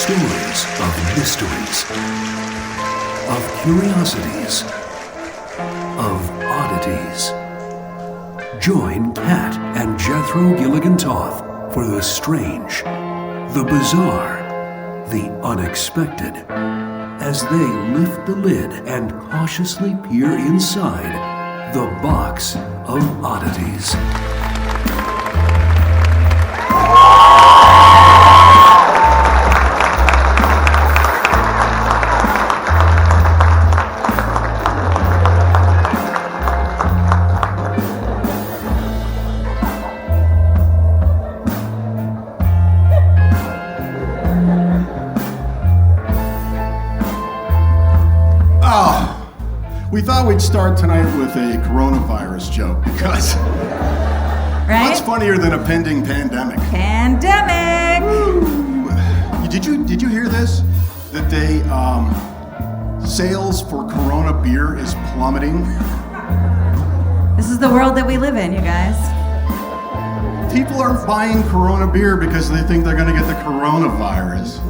Stories of mysteries, of curiosities, of oddities. Join Kat and Jethro Gilligan Toth for the strange, the bizarre, the unexpected, as they lift the lid and cautiously peer inside the box of oddities. We thought we'd start tonight with a coronavirus joke because what's funnier than a pending pandemic? Pandemic! Woo. Did you hear this? That they sales for Corona beer is plummeting. This is the world that we live in, you guys. People are buying Corona beer because they think they're going to get the coronavirus.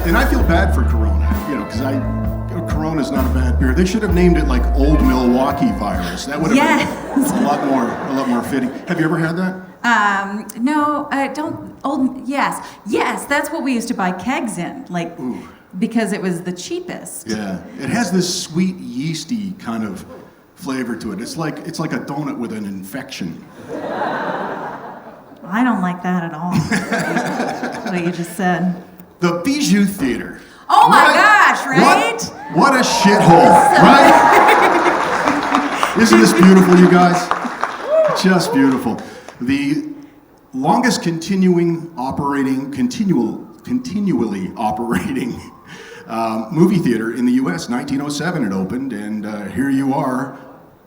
And I feel bad for Corona, because Corona's not a bad beer. They should have named it like Old Milwaukee Virus. That would have been a lot more fitting. Have you ever had that? No, yes, that's what we used to buy kegs in, because it was the cheapest. Yeah, it has this sweet yeasty kind of flavor to it. It's like a donut with an infection. I don't like that at all. What you just said. The Bijou Theatre. Oh my gosh, right? What a shithole, right? Isn't this beautiful, you guys? Just beautiful. The longest continually operating movie theater in the U.S. 1907 it opened, and here you are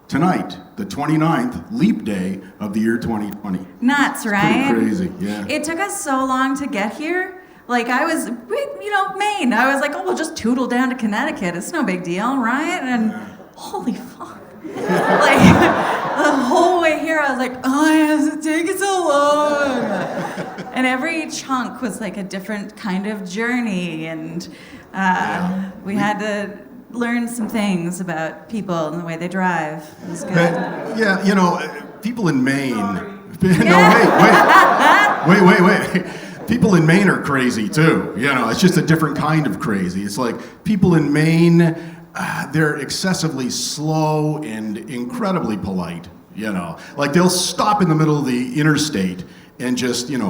tonight, the 29th leap day of the year 2020. Nuts, right? Pretty crazy, yeah. It took us so long to get here. I was, Maine. I was like, we'll just tootle down to Connecticut. It's no big deal, right? And holy fuck. The whole way here, I was like, it has to take so long. And every chunk was like a different kind of journey. And we had to learn some things about people and the way they drive. It was good. People in Maine. Wait. People in Maine are crazy too. It's just a different kind of crazy. It's like people in Maine, they're excessively slow and incredibly polite. They'll stop in the middle of the interstate and just, wave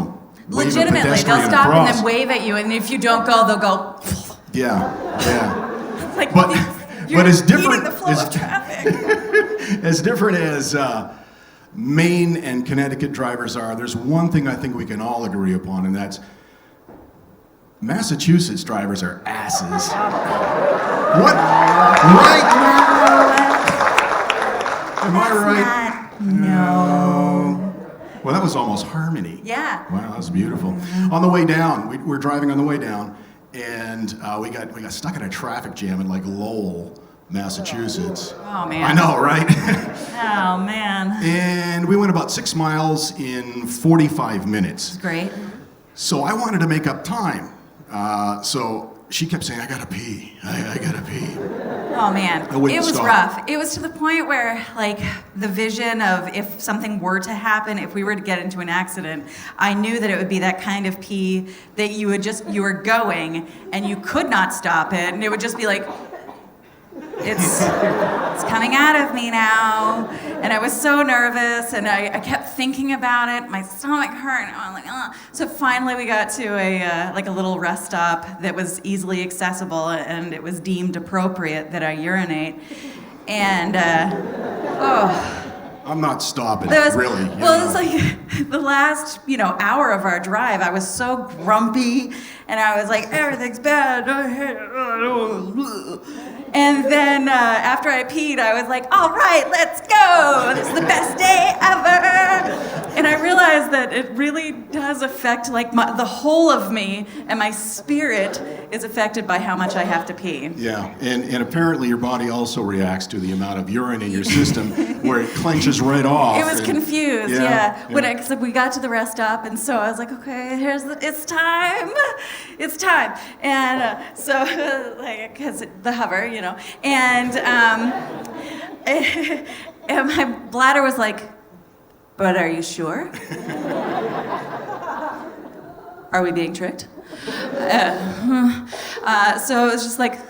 legitimately, a pedestrian they'll stop across. and then wave at you, and if you don't go, they'll go. Yeah. You're as different eating the flow of traffic. as different as Maine and Connecticut drivers are, there's one thing I think we can all agree upon, and that's Massachusetts drivers are asses. What? Right? Am I right? No. Well, that was almost harmony. Yeah. Wow, that was beautiful. Mm-hmm. On the way down, we're driving on the way down, and we got stuck in a traffic jam in Lowell, Massachusetts. Oh, man. I know, right? Oh, man. And we went about 6 miles in 45 minutes. Great. So I wanted to make up time. So she kept saying, I gotta pee. I gotta pee. Oh, man. It was stop. rough. It was to the point where, the vision of if something were to happen, if we were to get into an accident, I knew that it would be that kind of pee that you were going and you could not stop it. And it would just be like, it's coming out of me now. And I was so nervous, and I kept thinking about it. My stomach hurt, and I was like, ugh. So finally we got to a little rest stop that was easily accessible, and it was deemed appropriate that I urinate. And, I'm not stopping, There was, really. Well, it's like the last, hour of our drive, I was so grumpy, and I was like, everything's bad. And then after I peed, I was like, all right, let's go. This is the best day ever. And I realized that it really does affect the whole of me, and my spirit is affected by how much I have to pee. Yeah, and apparently your body also reacts to the amount of urine in your system where it clenches right off. It was confused, yeah. Yeah. Cause we got to the rest stop, and so I was like, okay, it's time. It's time. And cause the hover, and and my bladder was like, but are you sure? Are we being tricked? So it was just like,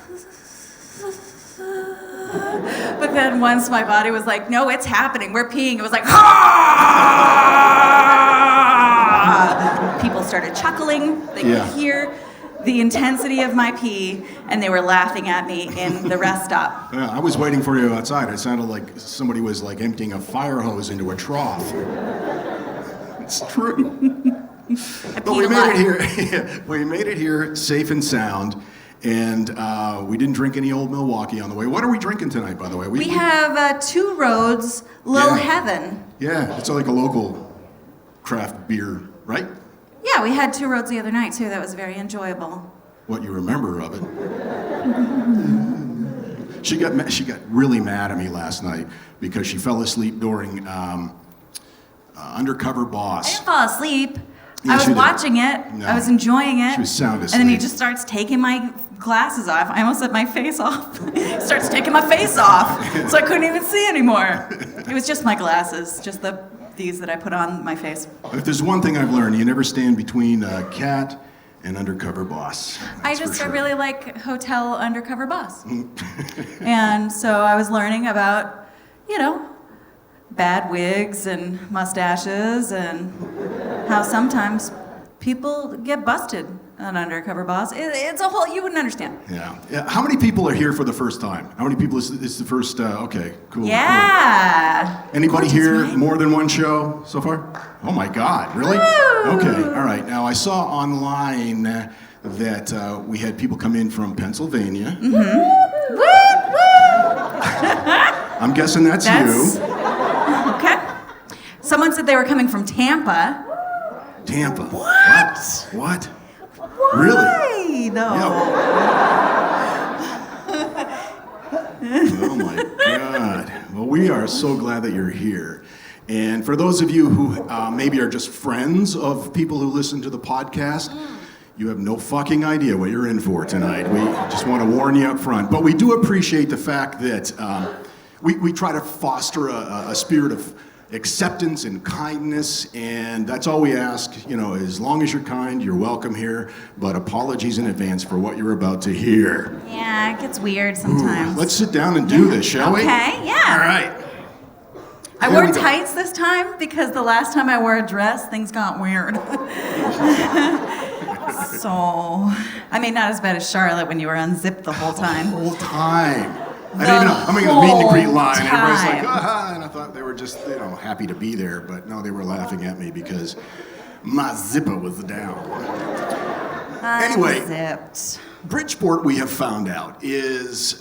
but then once my body was like, no, it's happening, we're peeing, it was like, people started chuckling, they could hear the intensity of my pee, and they were laughing at me in the rest stop. Yeah, I was waiting for you outside. It sounded like somebody was emptying a fire hose into a trough. It's true. But we made it here. We made it here safe and sound, and we didn't drink any Old Milwaukee on the way. What are we drinking tonight, by the way? We have Two Roads, Low Heaven. Yeah, it's like a local craft beer, right? Yeah, we had Two Roads the other night too. That was very enjoyable. What you remember of it? She got really mad at me last night because she fell asleep during Undercover I Boss. didn't fall asleep. Yeah, I was she did. watching it. No. I was enjoying it. She was sound asleep. And then he just starts taking my glasses off. I almost set my face off. He starts taking my face off, so I couldn't even see anymore. It was just my glasses, just these that I put on my face. If there's one thing I've learned, you never stand between a cat and Undercover Boss. I really like Hotel Undercover Boss. And so I was learning about, bad wigs and mustaches and how sometimes people get busted on Undercover Boss. It's a whole, you wouldn't understand. Yeah. How many people are here for the first time? How many people is the first, okay, cool. Yeah. Cool. Anybody Of course here it's mine. more than one show so far? Oh my God, really? Woo! Okay, all right. Now I saw online that we had people come in from Pennsylvania. Mm-hmm. Woo, woo. I'm guessing that's you. Okay. Someone said they were coming from Tampa. Tampa. What? What? Why, Really? though? Oh my God. Well, we are so glad that you're here. And for those of you who maybe are just friends of people who listen to the podcast, you have no fucking idea what you're in for tonight. We just want to warn you up front. But we do appreciate the fact that we try to foster a spirit of acceptance and kindness, and that's all we ask. As long as you're kind, you're welcome here, but apologies in advance for what you're about to hear. Yeah, it gets weird sometimes. Let's sit down and do this, shall we? Okay, yeah. All right. I Here wore we go. tights this time because the last time I wore a dress, things got weird. So, not as bad as Charlotte when you were unzipped the whole time. Whole time. I didn't even know. I'm in the meet and greet line. Whole Everybody's like, time. and I thought they were just, happy to be there, but no, they were laughing at me because my zipper was down. Anyway. Unzipped. Bridgeport, we have found out, is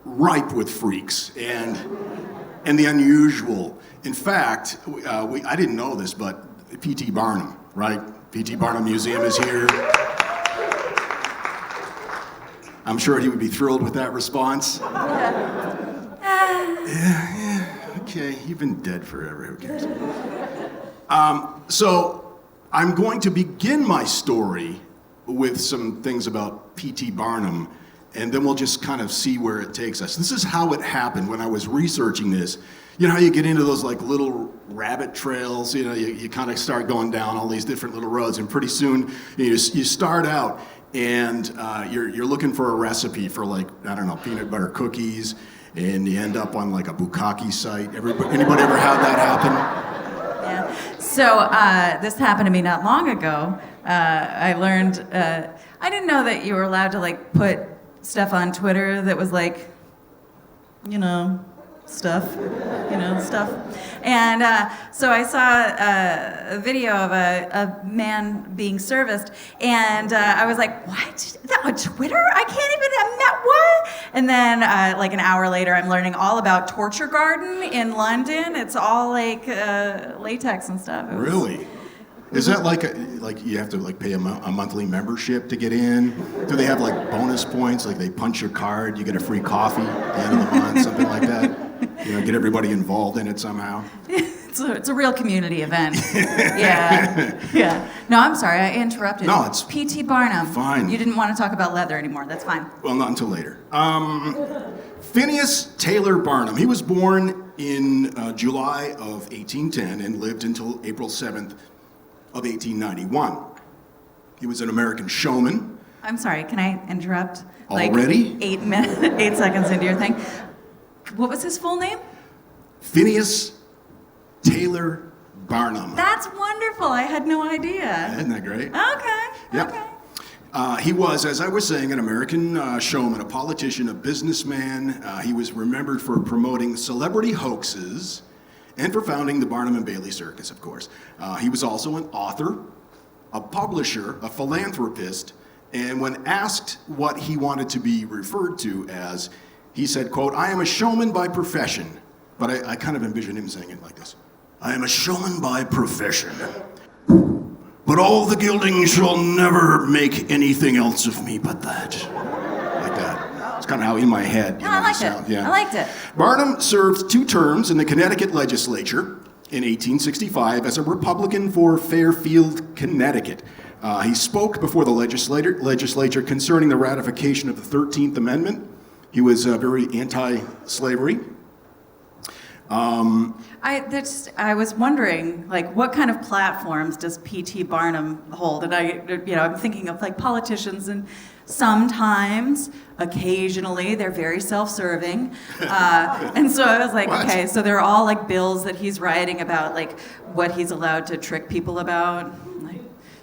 ripe with freaks and the unusual. In fact, I didn't know this, but P.T. Barnum, right? P.T. Barnum Museum is here. I'm sure he would be thrilled with that response. Yeah, okay, you've been dead forever, who cares? So I'm going to begin my story with some things about P.T. Barnum, and then we'll just kind of see where it takes us. This is how it happened when I was researching this. You know how you get into those little rabbit trails, you kind of start going down all these different little roads, and pretty soon you start out and you're looking for a recipe for peanut butter cookies, and you end up on a bukkake site. Anybody ever had that happen? Yeah. So this happened to me not long ago. I learned, I didn't know that you were allowed to put stuff on Twitter that was stuff, stuff. And so I saw a video of a man being serviced, and I was like, what? That on Twitter? I can't even, what? And then like an hour later, I'm learning all about Torture Garden in London. It's all like latex and stuff. Really? Is that like you have to like pay a monthly membership to get in? Do they have like bonus points? Like they punch your card, you get a free coffee at the end of the month, something like that? Get everybody involved in it somehow. It's a real community event. Yeah. No, I'm sorry, I interrupted. No, it's P.T. Barnum. Fine. You didn't want to talk about leather anymore. That's fine. Well, not until later. Phineas Taylor Barnum. He was born in July of 1810 and lived until April 7th of 1891. He was an American showman. I'm sorry, can I interrupt? Already? Like 8 seconds into your thing. What was his full name? Phineas Taylor Barnum. That's wonderful. I had no idea. Isn't that great? Okay. Yep. Okay. He was, as I was saying, an American showman, a politician, a businessman. He was remembered for promoting celebrity hoaxes and for founding the Barnum and Bailey Circus, of course. He was also an author, a publisher, a philanthropist, and when asked what he wanted to be referred to as, he said, quote, "I am a showman by profession." But I kind of envision him saying it like this. "I am a showman by profession, but all the gilding shall never make anything else of me but that." Like that. It's kind of how in my head. No, I liked it. Yeah. I liked it. Barnum served 2 terms in the Connecticut legislature in 1865 as a Republican for Fairfield, Connecticut. He spoke before the legislature concerning the ratification of the 13th Amendment. He was very anti-slavery. I was wondering, like, what kind of platforms does P.T. Barnum hold? And I'm thinking of like politicians, and sometimes, occasionally, they're very self-serving. And so I was like, What? okay, so they're all like bills that he's writing about, like what he's allowed to trick people about. Like,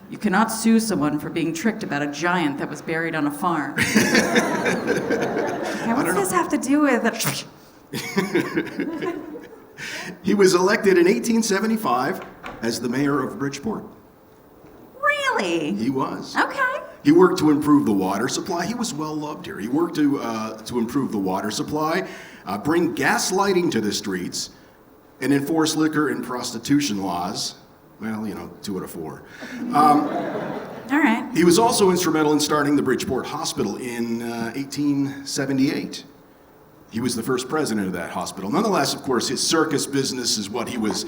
you cannot sue someone for being tricked about a giant that was buried on a farm. Okay, what does this have to do with it? He was elected in 1875 as the mayor of Bridgeport. Really? He was. Okay. He worked to improve the water supply. He was well loved here. He worked to improve the water supply, bring gas lighting to the streets, and enforce liquor and prostitution laws. Well, 2 out of 4. All right. He was also instrumental in starting the Bridgeport Hospital in 1878. He was the first president of that hospital. Nonetheless, of course, his circus business is what he was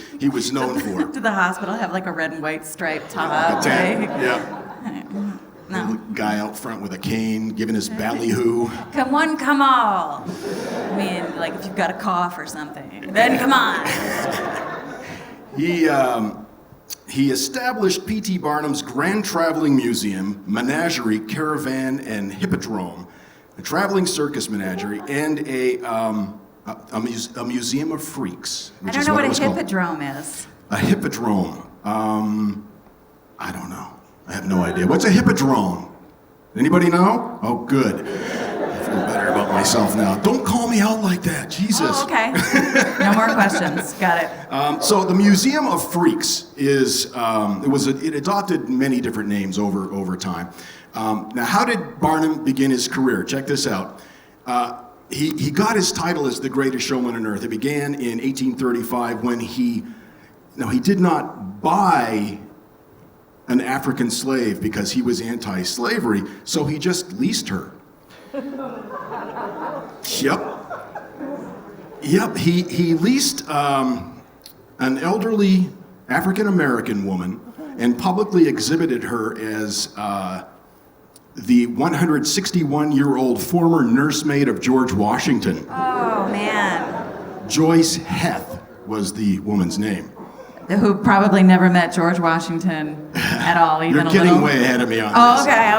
known for. Did the hospital have like a red and white striped top? A tent, Like- yeah. No. The guy out front with a cane, giving his ballyhoo. Come one, come all. I mean, like if you've got a cough or something, then come on. He established P.T. Barnum's Grand Traveling Museum, Menagerie, Caravan, and Hippodrome, a traveling circus menagerie, and a museum of freaks. I Which don't is know what what it a was called. hippodrome is. A hippodrome. I don't know. I have no idea. What's a hippodrome? Anybody know? Oh, good. I feel better about myself now. Don't call me out like that, Jesus. Oh, okay. No more questions. Got it. So the Museum of Freaks is it adopted many different names over time. Now, how did Barnum begin his career? Check this out. He got his title as the greatest showman on earth. It began in 1835 when he did not buy an African slave because he was anti-slavery, so he just leased her. Yep. He leased an elderly African-American woman and publicly exhibited her as the 161-year-old former nursemaid of George Washington. Oh man. Joyce Heth was the woman's name. Who probably never met George Washington at all, even You're a getting little. way ahead of me on Oh, this. okay.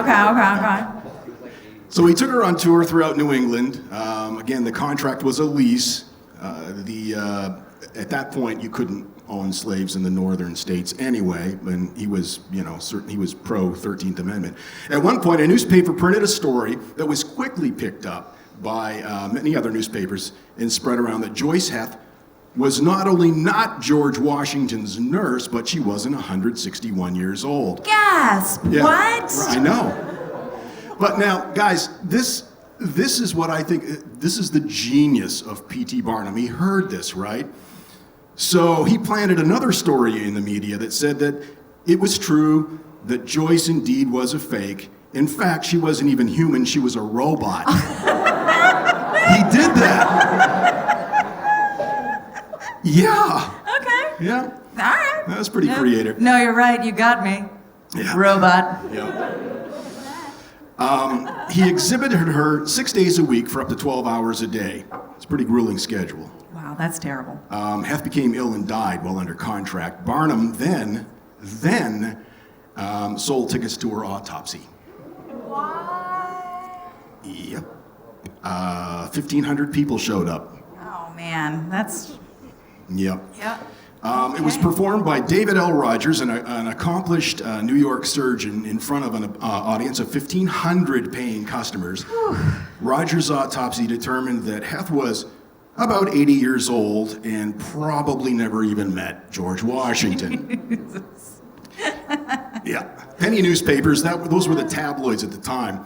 So he took her on tour throughout New England. Again, the contract was a lease. At that point, you couldn't own slaves in the northern states anyway, and he was, he was pro 13th Amendment. At one point, a newspaper printed a story that was quickly picked up by many other newspapers and spread around that Joyce Heth was not only not George Washington's nurse, but she wasn't 161 years old. Gasp! Yeah, What? I know. But now, guys, this is what I think, this is the genius of P.T. Barnum. He heard this, right? So he planted another story in the media that said that it was true that Joyce indeed was a fake. In fact, she wasn't even human, she was a robot. He did that. Yeah. Okay. Yeah. All right. That was pretty creative. No, you're right. You got me. Yeah. Robot. Yeah. He exhibited her 6 days a week for up to 12 hours a day. It's a pretty grueling schedule. Wow, that's terrible. Heth became ill and died while under contract. Barnum then sold tickets to her autopsy. What? Yep. 1,500 people showed up. Oh man, that's. Yep. Yep. It was performed by David L. Rogers, an accomplished New York surgeon, in front of an audience of 1,500 paying customers. Rogers' autopsy determined that Heth was about 80 years old and probably never even met George Washington. Yeah. Penny newspapers, those were the tabloids at the time,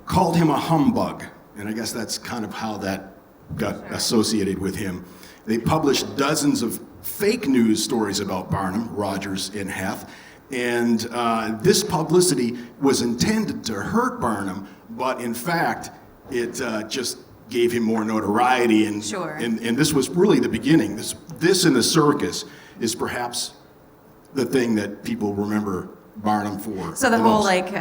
called him a humbug. And I guess that's kind of how that got associated with him. They published dozens of fake news stories about Barnum, Rogers, and Heth. And this publicity was intended to hurt Barnum, but in fact, it just gave him more notoriety. And, Sure. and this was really the beginning. This in the circus is perhaps the thing that people remember Barnum for. So the whole most.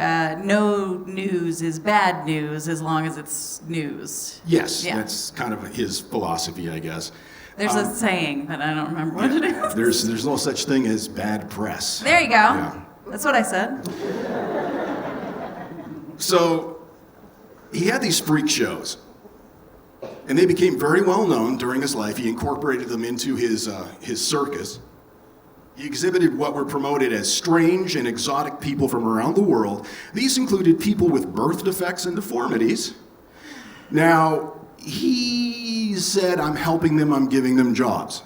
no news is bad news as long as it's news. Yes, Yeah. that's kind of his philosophy, I guess. There's a saying, but I don't remember what it is. There's no such thing as bad press. There you go. Yeah. That's what I said. So he had these freak shows, and they became very well known during his life. He incorporated them into his circus. He exhibited what were promoted as strange and exotic people from around the world. These included people with birth defects and deformities. Now, he said, I'm helping them, I'm giving them jobs.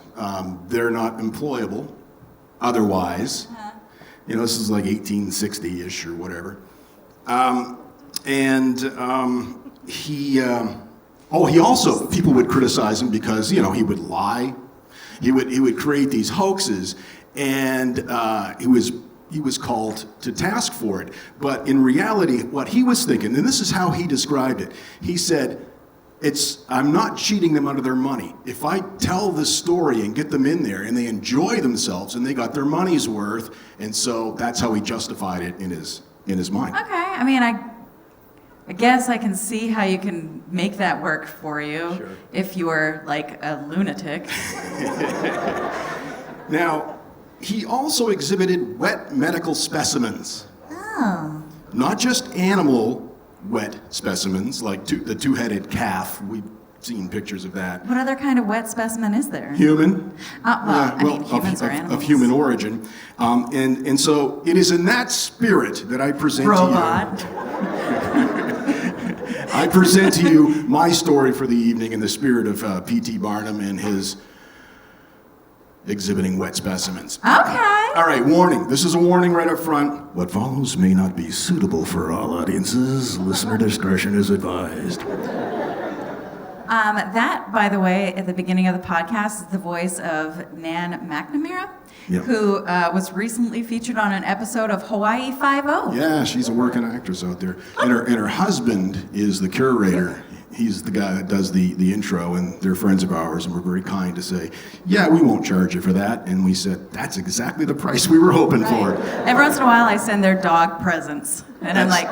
They're not employable otherwise. You know, this is like 1860-ish or whatever. He also, people would criticize him because, you know, he would lie. He would create these hoaxes, and he was called to task for it. But in reality, what he was thinking, and this is how he described it, he said, I'm not cheating them out of their money. If I tell this story and get them in there and they enjoy themselves and they got their money's worth, and so that's how he justified it in his mind. Okay. I mean, I guess I can see how you can make that work for you. Sure. If you were like a lunatic. Now, he also exhibited wet medical specimens. Oh. Not just animal wet specimens, like the two-headed calf. We've seen pictures of that. What other kind of wet specimen is there? Human. Humans are animals. Of human origin. And so it is in that spirit that I present Robot. to you. I present to you my story for the evening in the spirit of P.T. Barnum and his exhibiting wet specimens. Okay. All right, warning. This is a warning right up front. What follows may not be suitable for all audiences. Listener discretion is advised. That, by the way, at the beginning of the podcast, is the voice of Nan McNamara, Yeah. who was recently featured on an episode of Hawaii Five-0. Yeah, she's a working actress out there. And her husband is the curator. He's the guy that does the intro, and they're friends of ours, and we're very kind to say, yeah, we won't charge you for that. And we said, that's exactly the price we were hoping for. Every once in a while, I send their dog presents, and I'm like,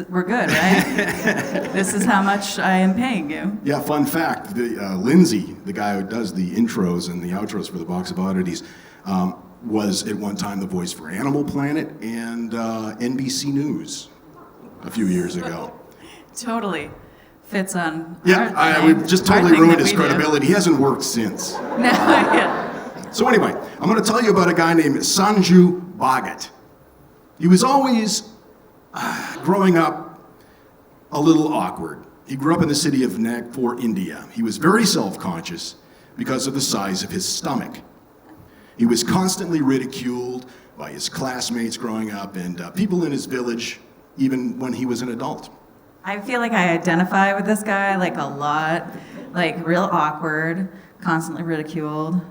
we're good, right? This is how much I am paying you. Yeah, fun fact, Lindsay, the guy who does the intros and the outros for the Box of Oddities, was at one time the voice for Animal Planet and NBC News a few years ago. Totally fits on. Yeah, we've just totally ruined his credibility. He hasn't worked since. No, yeah. So anyway, I'm going to tell you about a guy named Sanju Bhagat. He was always, growing up, a little awkward. He grew up in the city of Nagpur, India. He was very self-conscious because of the size of his stomach. He was constantly ridiculed by his classmates growing up and people in his village, even when he was an adult. I feel like I identify with this guy like a lot, like real awkward, constantly ridiculed,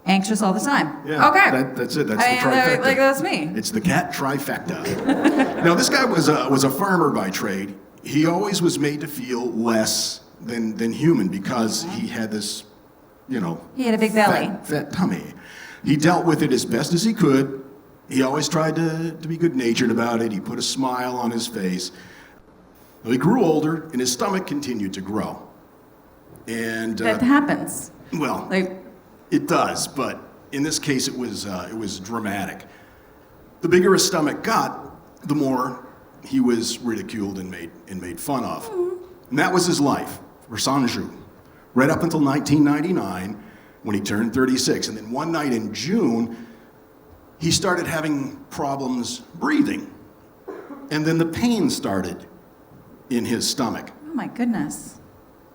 anxious all the time. Yeah, okay. That's it. That's the trifecta. Like that's me. It's the cat trifecta. Now, this guy was a farmer by trade. He always was made to feel less than human because he had this, you know, He had a big belly. fat tummy. He dealt with it as best as he could. He always tried to be good-natured about it. He put a smile on his face. Well, he grew older, and his stomach continued to grow. And That happens. well, Like, it does, but in this case, it was dramatic. The bigger his stomach got, the more he was ridiculed and made fun of. And that was his life for Sanju, right up until 1999, when he turned 36. And then one night in June, he started having problems breathing. And then the pain started in his stomach. oh my goodness.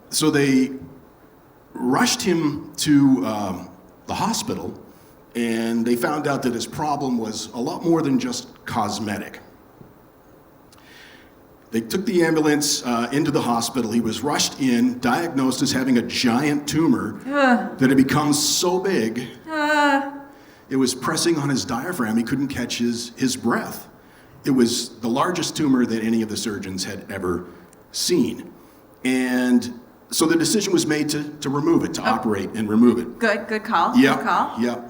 So they rushed him to the hospital, and they found out that his problem was a lot more than just cosmetic. They took the ambulance into the hospital. He was rushed in, diagnosed as having a giant tumor that had become so big, it was pressing on his diaphragm. He couldn't catch his breath. It was the largest tumor that any of the surgeons had ever seen. And so the decision was made to remove it, to operate and remove it. Good call. Yep, Good call. yep.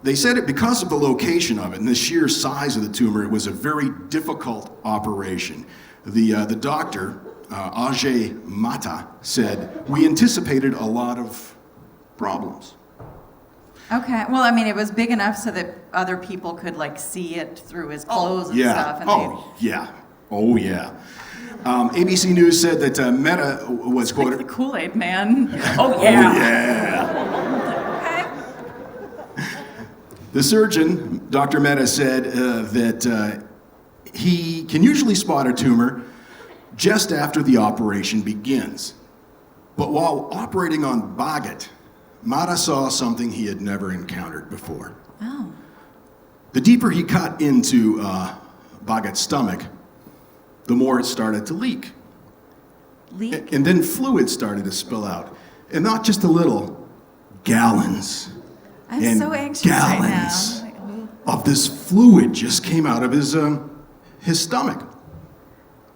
They said it because of the location of it and the sheer size of the tumor, it was a very difficult operation. The doctor, Ajay Mata, said, "We anticipated a lot of problems." Okay. Well, I mean, it was big enough so that other people could like see it through his clothes and Yeah. stuff. And Oh, yeah. ABC News said that Meta was like the quoted. Kool-Aid man. Oh Oh, yeah. yeah. Okay. The surgeon, Dr. Mehta, said that he can usually spot a tumor just after the operation begins. But while operating on Bhagat, Mehta saw something he had never encountered before. Oh. The deeper he cut into Bhagat's stomach, the more it started to leak. Leak. And then fluid started to spill out. And not just a little, gallons. I'm and so anxious gallons right now. of this fluid just came out of his stomach.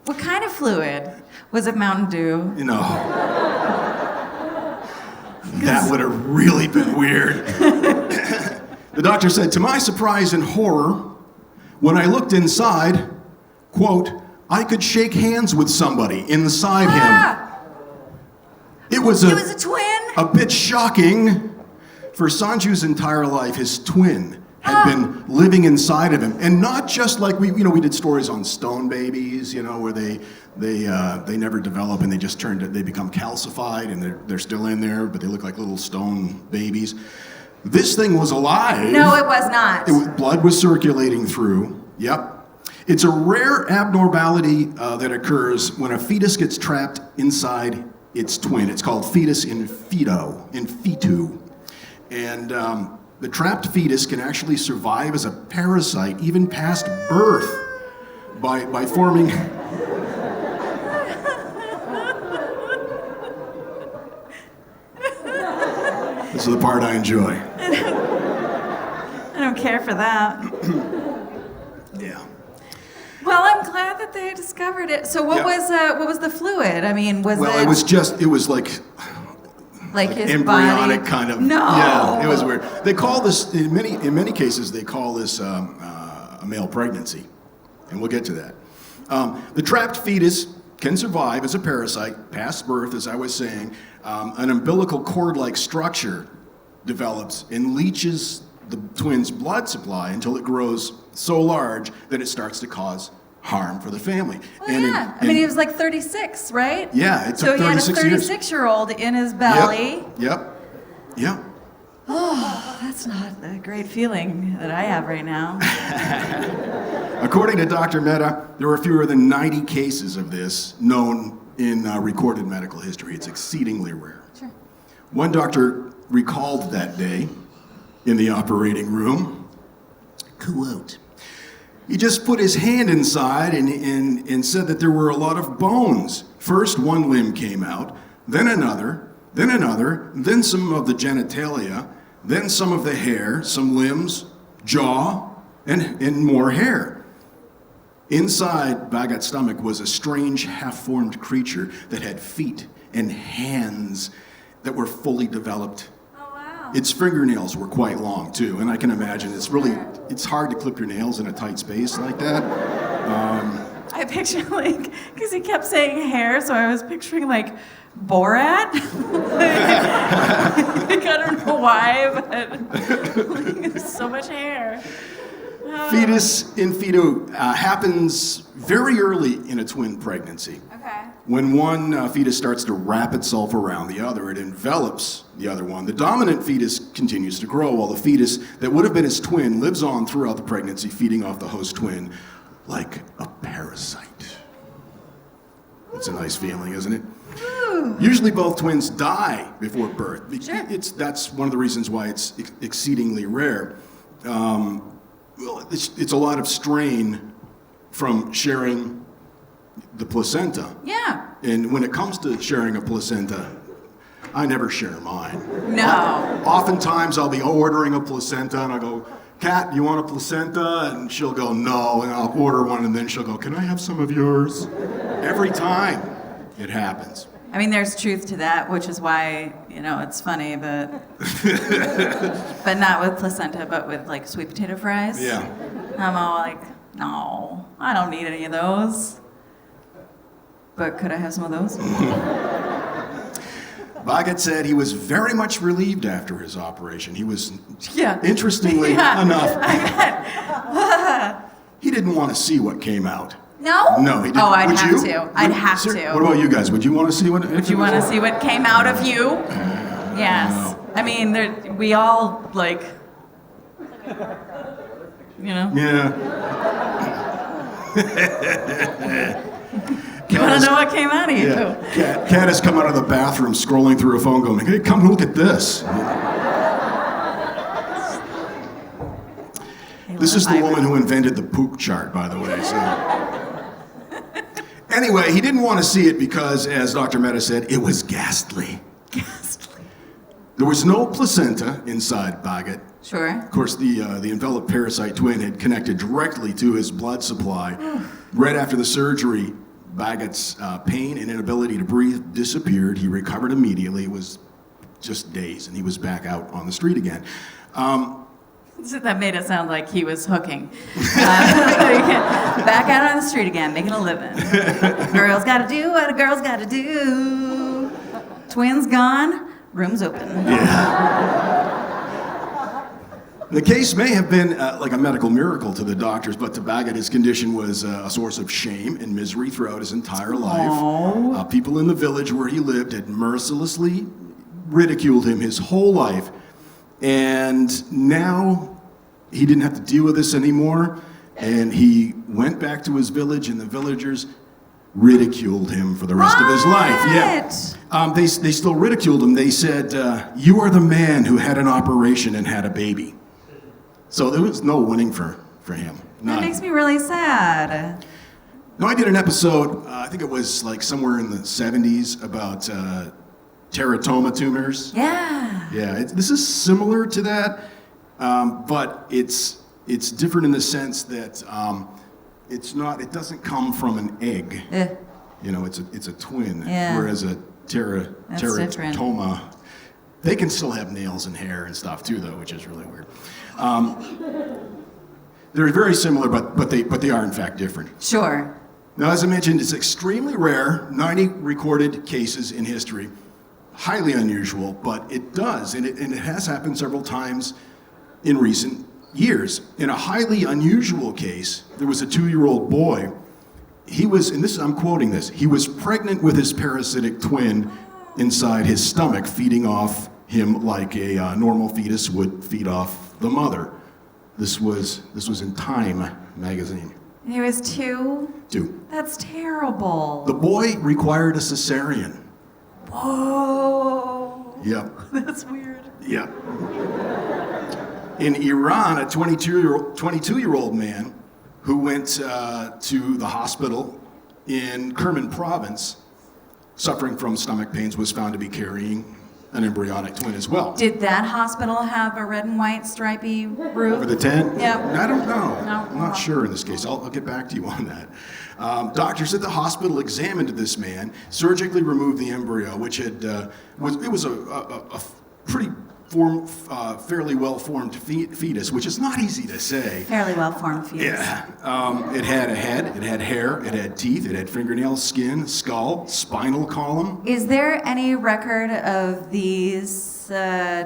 What kind of fluid? Was it Mountain Dew? You know, that would have really been weird. The doctor said, "To my surprise and horror, when I looked inside, quote, I could shake hands with somebody inside him." It was a twin? a bit shocking. For Sanju's entire life, his twin had been living inside of him, and not just like we did stories on stone babies, where they never develop and they become calcified and they're still in there, but they look like little stone babies. This thing was alive. No, it was not. Blood was circulating through. Yep. It's a rare abnormality that occurs when a fetus gets trapped inside its twin. It's called fetus in fetu. And the trapped fetus can actually survive as a parasite even past birth by forming... This is the part I enjoy. I don't care for that. Yeah. Well, I'm glad that they discovered it. So what was the fluid? I mean, was it was like his embryonic body? kind of. No. Yeah, it was weird. They call this in many cases they call this a male pregnancy, and we'll get to that. The trapped fetus can survive as a parasite past birth, as I was saying. An umbilical cord-like structure develops and leaches the twins' blood supply until it grows so large that it starts to cause harm for the family. Well, yeah. I mean, he was like 36, right? Yeah, it took 36 years. So he had a 36-year-old in his belly. Yep. Oh, that's not a great feeling that I have right now. According to Dr. Mehta, there were fewer than 90 cases of this known in recorded medical history. It's exceedingly rare. Sure. One doctor recalled that day in the operating room, quote, he just put his hand inside and said that there were a lot of bones. First, one limb came out, then another, then some of the genitalia, then some of the hair, some limbs, jaw, and more hair. Inside Bhagat's stomach was a strange half-formed creature that had feet and hands that were fully developed. Oh, wow. Its fingernails were quite long too, and I can imagine it's hard to clip your nails in a tight space like that. I picture because he kept saying hair, so I was picturing Borat. I don't know why, but so much hair. Fetus in fetu happens very early in a twin pregnancy. Okay. When one fetus starts to wrap itself around the other, it envelops the other one. The dominant fetus continues to grow, while the fetus that would have been his twin lives on throughout the pregnancy, feeding off the host twin like a parasite. It's a nice feeling, isn't it? Ooh. Usually both twins die before birth. Sure. That's one of the reasons why it's exceedingly rare. Well, it's a lot of strain from sharing the placenta. Yeah. And when it comes to sharing a placenta, I never share mine. No. Oftentimes I'll be ordering a placenta and I'll go, Kat, you want a placenta? And she'll go, no. And I'll order one and then she'll go, can I have some of yours? Every time it happens. I mean, there's truth to that, which is why, it's funny, but but not with placenta, but with sweet potato fries. Yeah. I'm all no, I don't need any of those. But could I have some of those? Bhagat said he was very much relieved after his operation. He was, Yeah. interestingly Yeah. enough, he didn't want to see what came out. No? No, he didn't. Oh, I'd Would have you? to. I'd have Sir, to. What about you guys? Would you want to see what? Would you want to see what came out of you? Yes. No. I mean, we all Yeah. You want to know what came out of you? Yeah. Kat has come out of the bathroom scrolling through a phone going, hey, come look at this. This is the woman who invented the poop chart, by the way. So. Anyway, he didn't want to see it because, as Dr. Mehta said, it was ghastly. Ghastly. There was no placenta inside Bhagat. Sure. Of course, the enveloped parasite twin had connected directly to his blood supply. Right after the surgery, Bhagat's pain and inability to breathe disappeared. He recovered immediately. It was just days, and he was back out on the street again. That made it sound like he was hooking. Back out on the street again, making a living. Girls gotta do what a girl's gotta do. Twins gone, room's open. Yeah. The case may have been like a medical miracle to the doctors, but to Bhagat, his condition was a source of shame and misery throughout his entire life. People in the village where he lived had mercilessly ridiculed him his whole life. And now he didn't have to deal with this anymore, and he went back to his village, and the villagers ridiculed him for the rest of his life. Yeah, they still ridiculed him. They said, "You are the man who had an operation and had a baby." So there was no winning for him. None. That makes me really sad. No, I did an episode. I think it was somewhere in the '70s about teratoma tumors. Yeah. Yeah, this is similar to that, but it's different in the sense that it doesn't come from an egg. It's a twin. Yeah. Whereas a different. teratoma, they can still have nails and hair and stuff too, though, which is really weird. They're very similar, but they are in fact different. Sure. Now, as I mentioned, it's extremely rare. 90 recorded cases in history. Highly unusual, but it does, and it has happened several times in recent years. In a highly unusual case, there was a 2-year-old boy. He was, and I'm quoting this, he was pregnant with his parasitic twin inside his stomach, feeding off him like a normal fetus would feed off the mother. This was in Time magazine. He was 2? 2. That's terrible. The boy required a cesarean. Whoa. Yep. That's weird. Yeah. In Iran, a 22-year-old man who went to the hospital in Kerman province, suffering from stomach pains, was found to be carrying an embryonic twin as well. Did that hospital have a red and white stripy roof? Over the tent? Yeah. I don't know. No. I'm not sure in this case. I'll get back to you on that. Doctors at the hospital examined this man, surgically removed the embryo, which had was a pretty fairly well-formed fetus, which is not easy to say. Fairly well-formed fetus. Yeah. It had a head, it had hair, it had teeth, it had fingernails, skin, skull, spinal column. Is there any record of these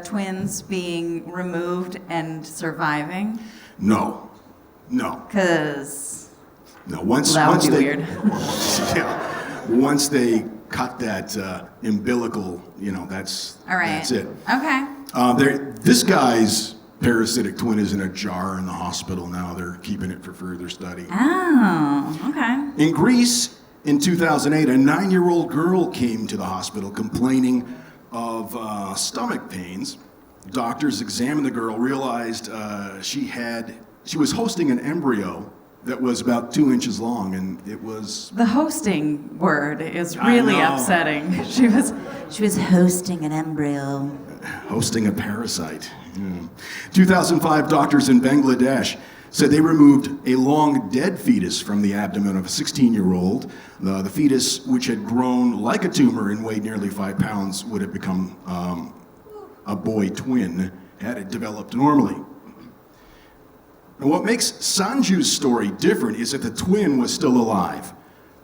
twins being removed and surviving? No. Because No. Once that would be they, weird. Yeah. Once they cut that umbilical, that's All right. That's it. Okay. This guy's parasitic twin is in a jar in the hospital now. They're keeping it for further study. Oh, okay. In Greece, in 2008, a 9-year-old girl came to the hospital complaining of stomach pains. Doctors examined the girl, realized she was hosting an embryo that was about 2 inches long, and it was... The hosting word is really upsetting. She was hosting an embryo. Hosting a parasite. Yeah. 2005, doctors in Bangladesh said they removed a long dead fetus from the abdomen of a 16-year-old. The fetus, which had grown like a tumor and weighed nearly 5 pounds, would have become a boy twin had it developed normally. And what makes Sanju's story different is that the twin was still alive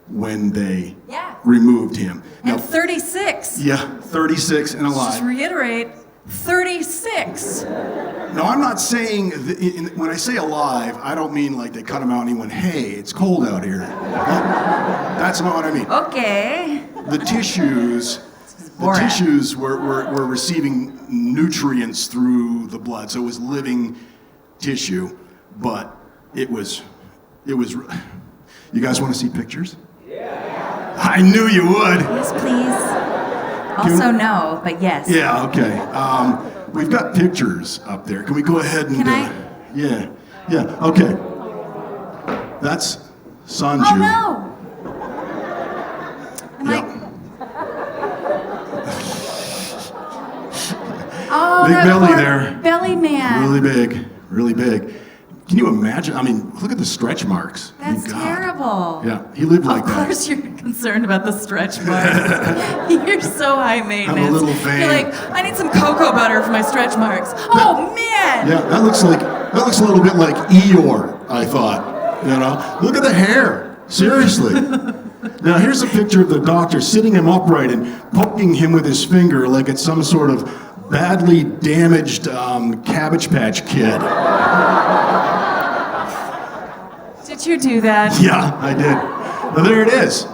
when they removed him. And 36. Yeah, 36 and alive. Just reiterate, 36. No, I'm not saying, when I say alive, I don't mean like they cut him out and he went, hey, it's cold out here. That's not what I mean. Okay. The tissues were receiving nutrients through the blood, so it was living tissue, but it was, you guys want to see pictures? Yeah. I knew you would. Yes, please. Also no, but yes. Yeah, okay. We've got pictures up there. Can we go ahead and... Can I? Yeah, okay. That's Sanju. Oh no! Oh, big that belly poor there. Belly man. Really big. Can you imagine? I mean, look at the stretch marks. That's terrible. Yeah, he lived like that. Of course you're concerned about the stretch marks. You're so high maintenance. I'm a little vain. You're like, I need some cocoa butter for my stretch marks. Oh man! Yeah, that looks a little bit like Eeyore, I thought. Look at the hair. Seriously. Now here's a picture of the doctor sitting him upright and poking him with his finger like it's some sort of badly damaged Cabbage Patch Kid. Did you do that? Yeah, I did. Well, there it is.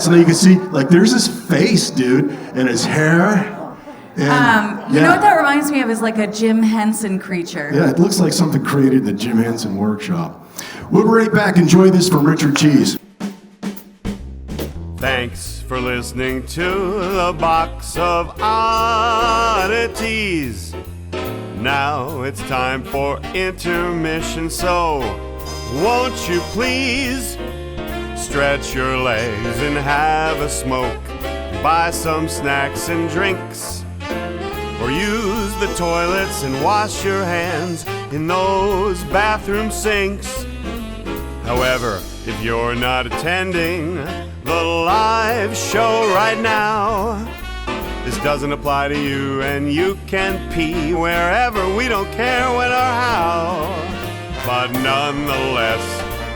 So you can see, like, there's his face, dude, and his hair. And, you know what that reminds me of is like a Jim Henson creature. Yeah, it looks like something created in the Jim Henson workshop. We'll be right back. Enjoy this from Richard Cheese. Thanks for listening to the Box of Oddities. Now it's time for intermission, so won't you please stretch your legs and have a smoke, buy some snacks and drinks, or use the toilets and wash your hands in those bathroom sinks. However, if you're not attending the live show right now, this doesn't apply to you, and you can pee wherever, we don't care when or how. But nonetheless,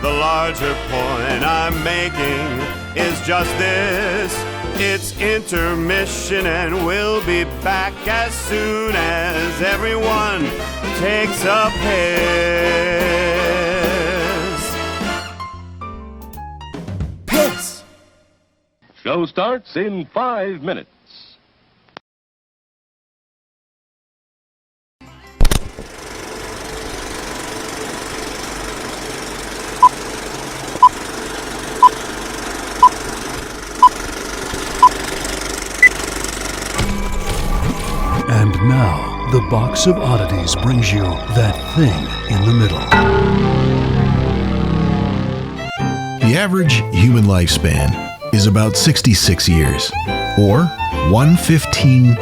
the larger point I'm making is just this: it's intermission, and we'll be back as soon as everyone takes a piss. Show starts in 5 minutes. The Box of Oddities brings you That Thing in the Middle. The average human lifespan is about 66 years, or 1/15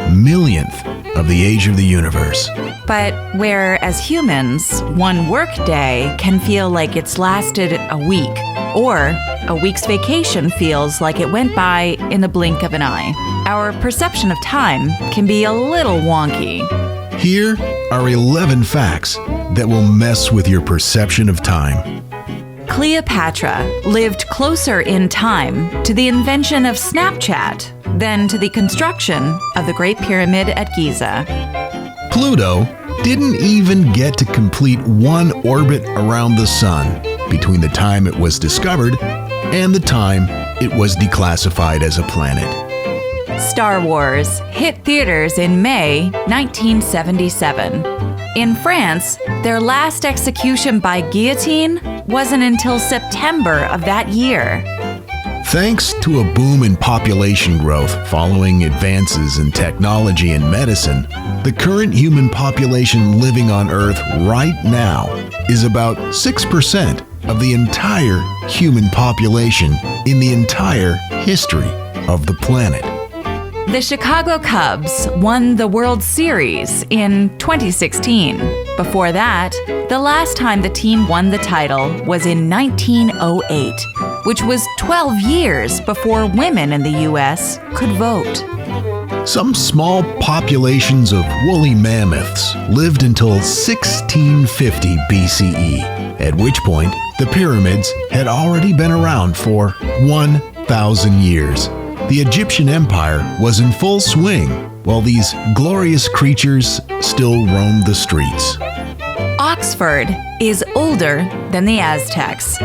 of the age of the universe. But where, as humans, one workday can feel like it's lasted a week, or a week's vacation feels like it went by in the blink of an eye, our perception of time can be a little wonky. Here are 11 facts that will mess with your perception of time. Cleopatra lived closer in time to the invention of Snapchat than to the construction of the Great Pyramid at Giza. Pluto didn't even get to complete one orbit around the sun between the time it was discovered and the time it was declassified as a planet. Star Wars hit theaters in May 1977. In France, their last execution by guillotine wasn't until September of that year. Thanks to a boom in population growth following advances in technology and medicine, the current human population living on Earth right now is about 6% of the entire human population in the entire history of the planet. The Chicago Cubs won the World Series in 2016. Before that, the last time the team won the title was in 1908, which was 12 years before women in the U.S. could vote. Some small populations of woolly mammoths lived until 1650 BCE, at which point the pyramids had already been around for 1,000 years. The Egyptian Empire was in full swing, while these glorious creatures still roamed the streets. Oxford is older than the Aztecs.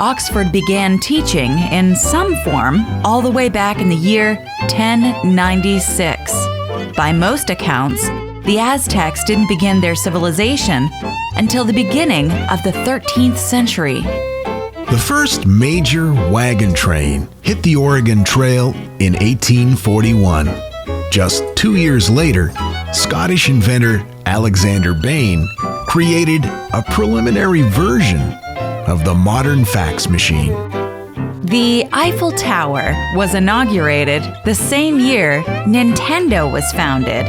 Oxford began teaching in some form all the way back in the year 1096. By most accounts, the Aztecs didn't begin their civilization until the beginning of the 13th century. The first major wagon train hit the Oregon Trail in 1841. Just 2 years later, Scottish inventor Alexander Bain created a preliminary version of the modern fax machine. The Eiffel Tower was inaugurated the same year Nintendo was founded.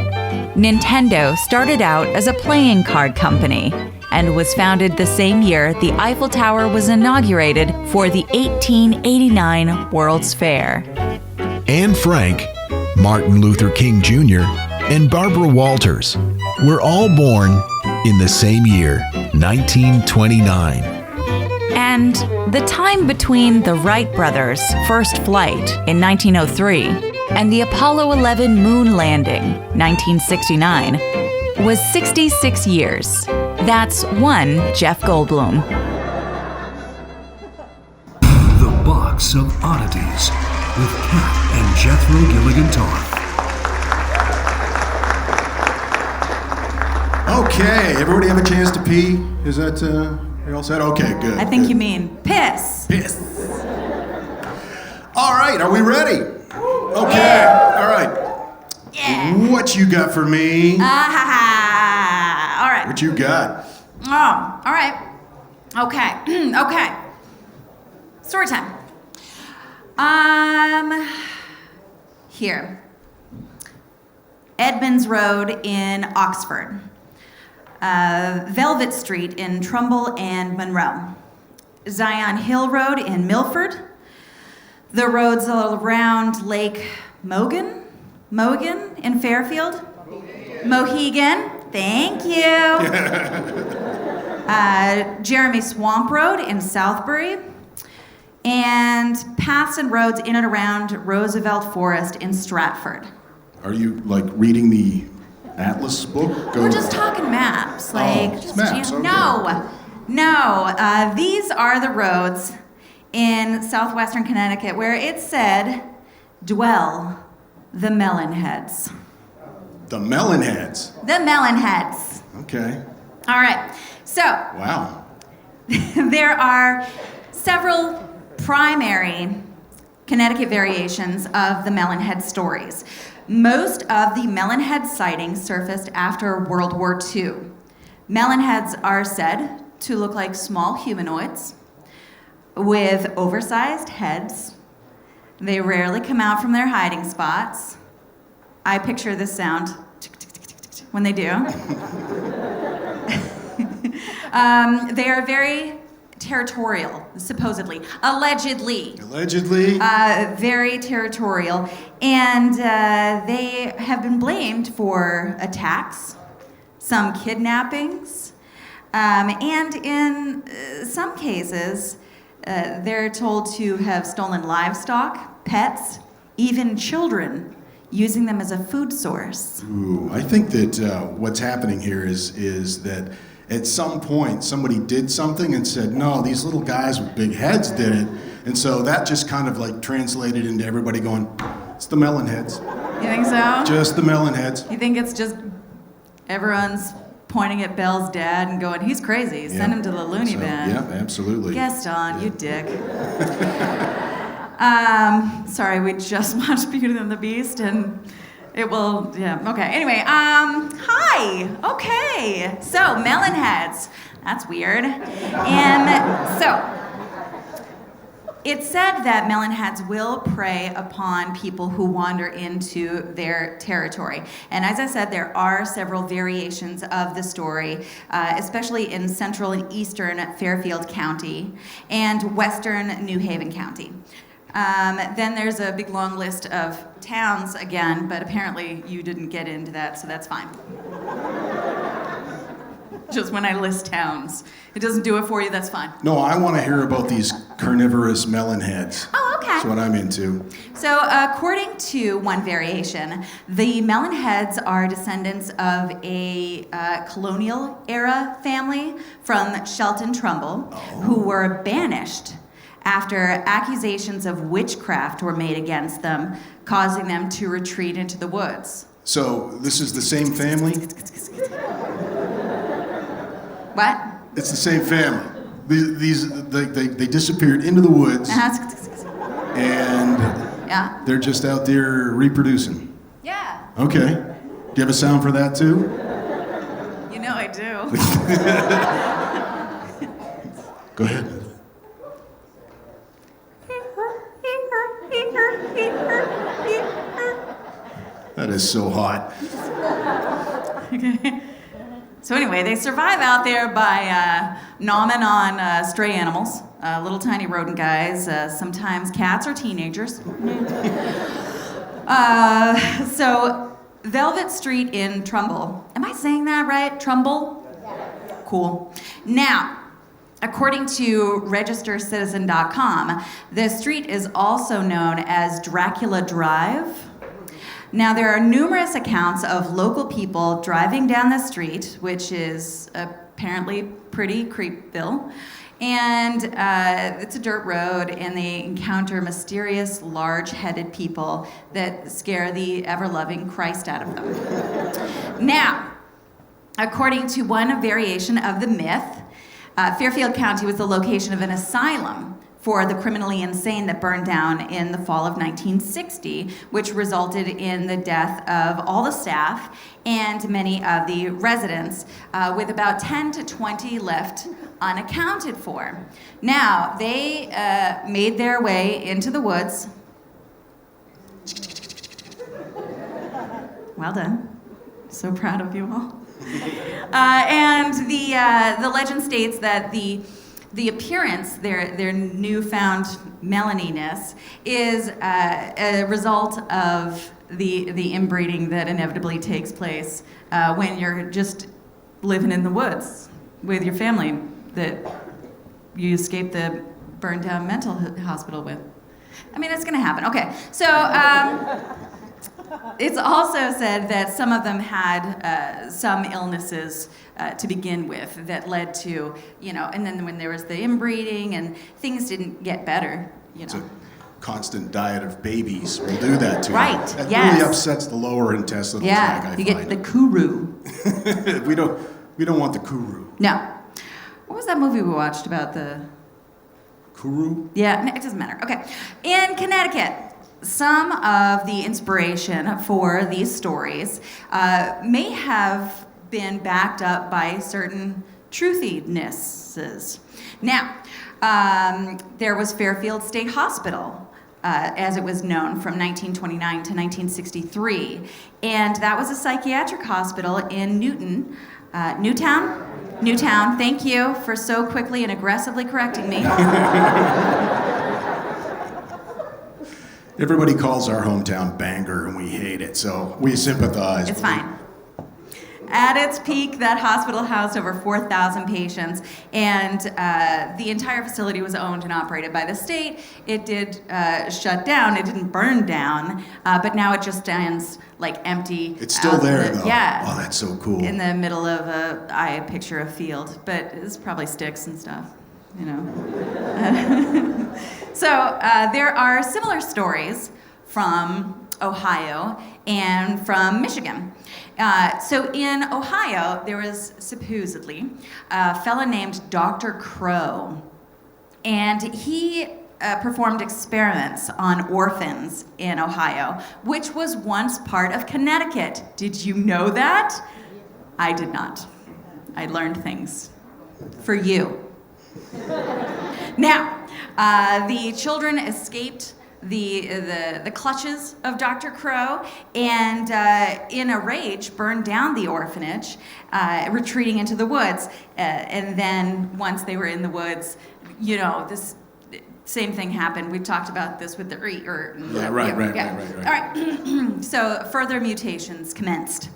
Nintendo started out as a playing card company and was founded the same year the Eiffel Tower was inaugurated for the 1889 World's Fair. Anne Frank, Martin Luther King Jr., and Barbara Walters were all born in the same year, 1929. And the time between the Wright brothers' first flight in 1903 and the Apollo 11 moon landing, 1969, was 66 years. That's one Jeff Goldblum. The Box of Oddities with Kat and Jethro Gilligan-Toth. Okay, everybody have a chance to pee? Is that, you all set? Okay, good. I think good. you mean piss. Piss. All right, are we ready? Okay, all right. Yeah. What you got for me? All right. What you got? Oh, all right. Okay. Okay. Story time. Here. Edmonds Road in Oxford. Velvet Street in Trumbull and Monroe. Zion Hill Road in Milford. The roads around Lake Mogan in Fairfield. Mohegan. Thank you. Jeremy Swamp Road in Southbury. And paths and roads in and around Roosevelt Forest in Stratford. Are you, like, reading the Atlas book? We're just talking maps. Like, just maps, okay. No. These are the roads in southwestern Connecticut where it said, dwell the Melonheads. The Melonheads. The Melonheads. Okay. All right. So, Wow. there are several primary Connecticut variations of the Melonhead stories. Most of the melonhead sightings surfaced after World War II. Melonheads are said to look like small humanoids with oversized heads. They rarely come out from their hiding spots. I picture this sound when they do. They are very territorial, supposedly, allegedly. Very territorial, and they have been blamed for attacks, some kidnappings, and in some cases, they're told to have stolen livestock, pets, even children, using them as a food source. Ooh, I think that what's happening here is that at some point somebody did something and said, no, these little guys with big heads did it. And so that just kind of like translated into everybody going, it's the melon heads. You think so? Just the melon heads. You think it's just everyone's pointing at Belle's dad and going, he's crazy, send him to the loony bin. Yeah, absolutely. Gaston, you dick. Sorry, we just watched Beauty and the Beast, and it will, okay. Anyway, hi, okay. So, melon heads, that's weird. And so, it's said that melon heads will prey upon people who wander into their territory. And as I said, there are several variations of the story, especially in central and eastern Fairfield County and western New Haven County. Then there's a big long list of towns again, but apparently you didn't get into that, so that's fine. Just when I list towns. It doesn't do it for you, that's fine. No, I want to hear about these carnivorous melon heads. Oh, okay. That's what I'm into. So according to one variation, the melon heads are descendants of a colonial-era family from Shelton, Trumbull, who were banished after accusations of witchcraft were made against them, causing them to retreat into the woods. So this is the same family? What? It's the same family. They disappeared into the woods, and Yeah. they're just out there reproducing. Yeah. Okay. Do you have a sound for that too? You know I do. Go ahead. That is so hot. Okay. So anyway, they survive out there by nomming on stray animals, little tiny rodent guys, sometimes cats or teenagers. So Velvet Street in Trumbull. Am I saying that right? Trumbull? Cool. Now, according to registercitizen.com, the street is also known as Dracula Drive. Now, there are numerous accounts of local people driving down the street, which is apparently pretty creepville, and it's a dirt road, and they encounter mysterious, large-headed people that scare the ever-loving Christ out of them. Now, according to one variation of the myth, Fairfield County was the location of an asylum for the criminally insane that burned down in the fall of 1960, which resulted in the death of all the staff and many of the residents, with about 10 to 20 left unaccounted for. Now, they made their way into the woods. Well done. So proud of you all. And the legend states that the appearance, their newfound melaniness, is a result of the inbreeding that inevitably takes place when you're just living in the woods with your family that you escaped the burned down mental hospital with. I mean, it's gonna happen. Okay, so it's also said that some of them had some illnesses to begin with that led to, and then when there was the inbreeding and things didn't get better, It's a constant diet of babies will do that to you. Right, That yes. really upsets the lower intestinal tract, I you find. get the kuru. we don't want the kuru. No. What was that movie we watched about the... Kuru? Yeah, no, it doesn't matter. Okay. In Connecticut, some of the inspiration for these stories may have been backed up by certain truthinesses. Now, there was Fairfield State Hospital, as it was known, from 1929 to 1963. And that was a psychiatric hospital in Newtown, thank you for so quickly and aggressively correcting me. Everybody calls our hometown Bangor, and we hate it, so we sympathize. It's fine. At its peak, that hospital housed over 4,000 patients, and the entire facility was owned and operated by the state. It did shut down. It didn't burn down, but now it just stands like empty. It's still there, though. Yeah. Oh, that's so cool. In the middle of I picture a field, but it's probably sticks and stuff, you know. So there are similar stories from Ohio and from Michigan. So in Ohio, there was supposedly a fella named Dr. Crow, and he performed experiments on orphans in Ohio, which was once part of Connecticut. Did you know that? I did not. I learned things for you. Now, the children escaped the clutches of Dr. Crow, and in a rage burned down the orphanage, retreating into the woods. And then once they were in the woods, you know, this same thing happened. We've talked about this with the Right. All right. So further mutations commenced.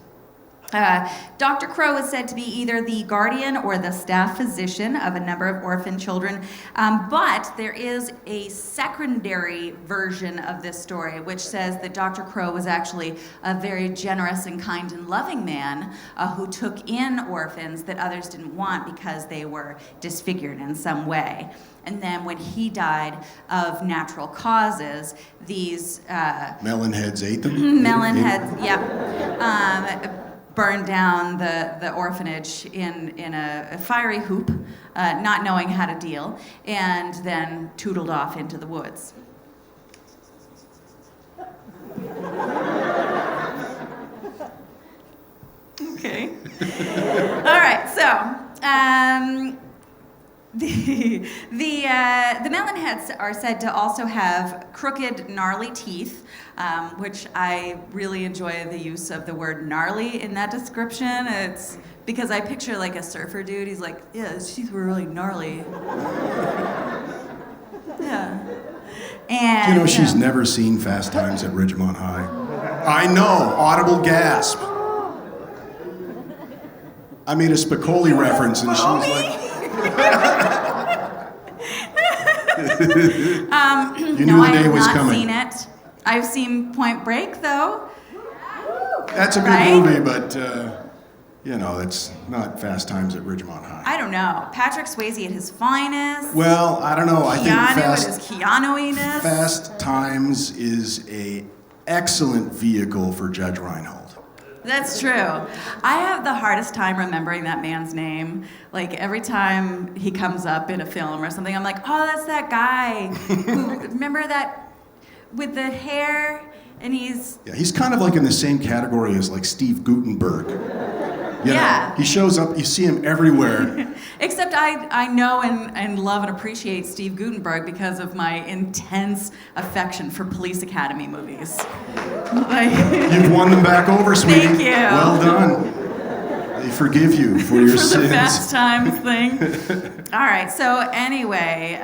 Dr. Crow is said to be either the guardian or the staff physician of a number of orphan children, but there is a secondary version of this story which says that Dr. Crow was actually a very generous and kind and loving man who took in orphans that others didn't want because they were disfigured in some way. And then when he died of natural causes, these Melonheads ate them? Melonheads, yep. Burned down the orphanage in a fiery hoop, not knowing how to deal, and then tootled off into the woods. Okay. All right, so the melonheads are said to also have crooked, gnarly teeth, which I really enjoy the use of the word gnarly in that description. It's because I picture like a surfer dude. He's like, yeah, his teeth were really gnarly. Yeah. And You know, she's never seen Fast Times at Ridgemont High. I know, audible gasp. I made a Spicoli reference, and she was like, you knew the day was coming. I have not seen it. I've seen Point Break, though. That's a good movie, but, you know, it's not Fast Times at Ridgemont High. I don't know. Patrick Swayze at his finest. Well, I don't know. I think Keanu at his Keanu-iness. Fast Times is a excellent vehicle for Judge Reinhold. That's true. I have the hardest time remembering that man's name. Like every time he comes up in a film or something, I'm like, oh, that's that guy. Who, remember that with the hair? And he's... Yeah, he's kind of like in the same category as like Steve Guttenberg. You know, he shows up, you see him everywhere. Except I know and love and appreciate Steve Guttenberg because of my intense affection for Police Academy movies. You've won them back over, sweetie. Thank you. Well done. They forgive you for your sins. For the Fast Times thing. All right, so anyway,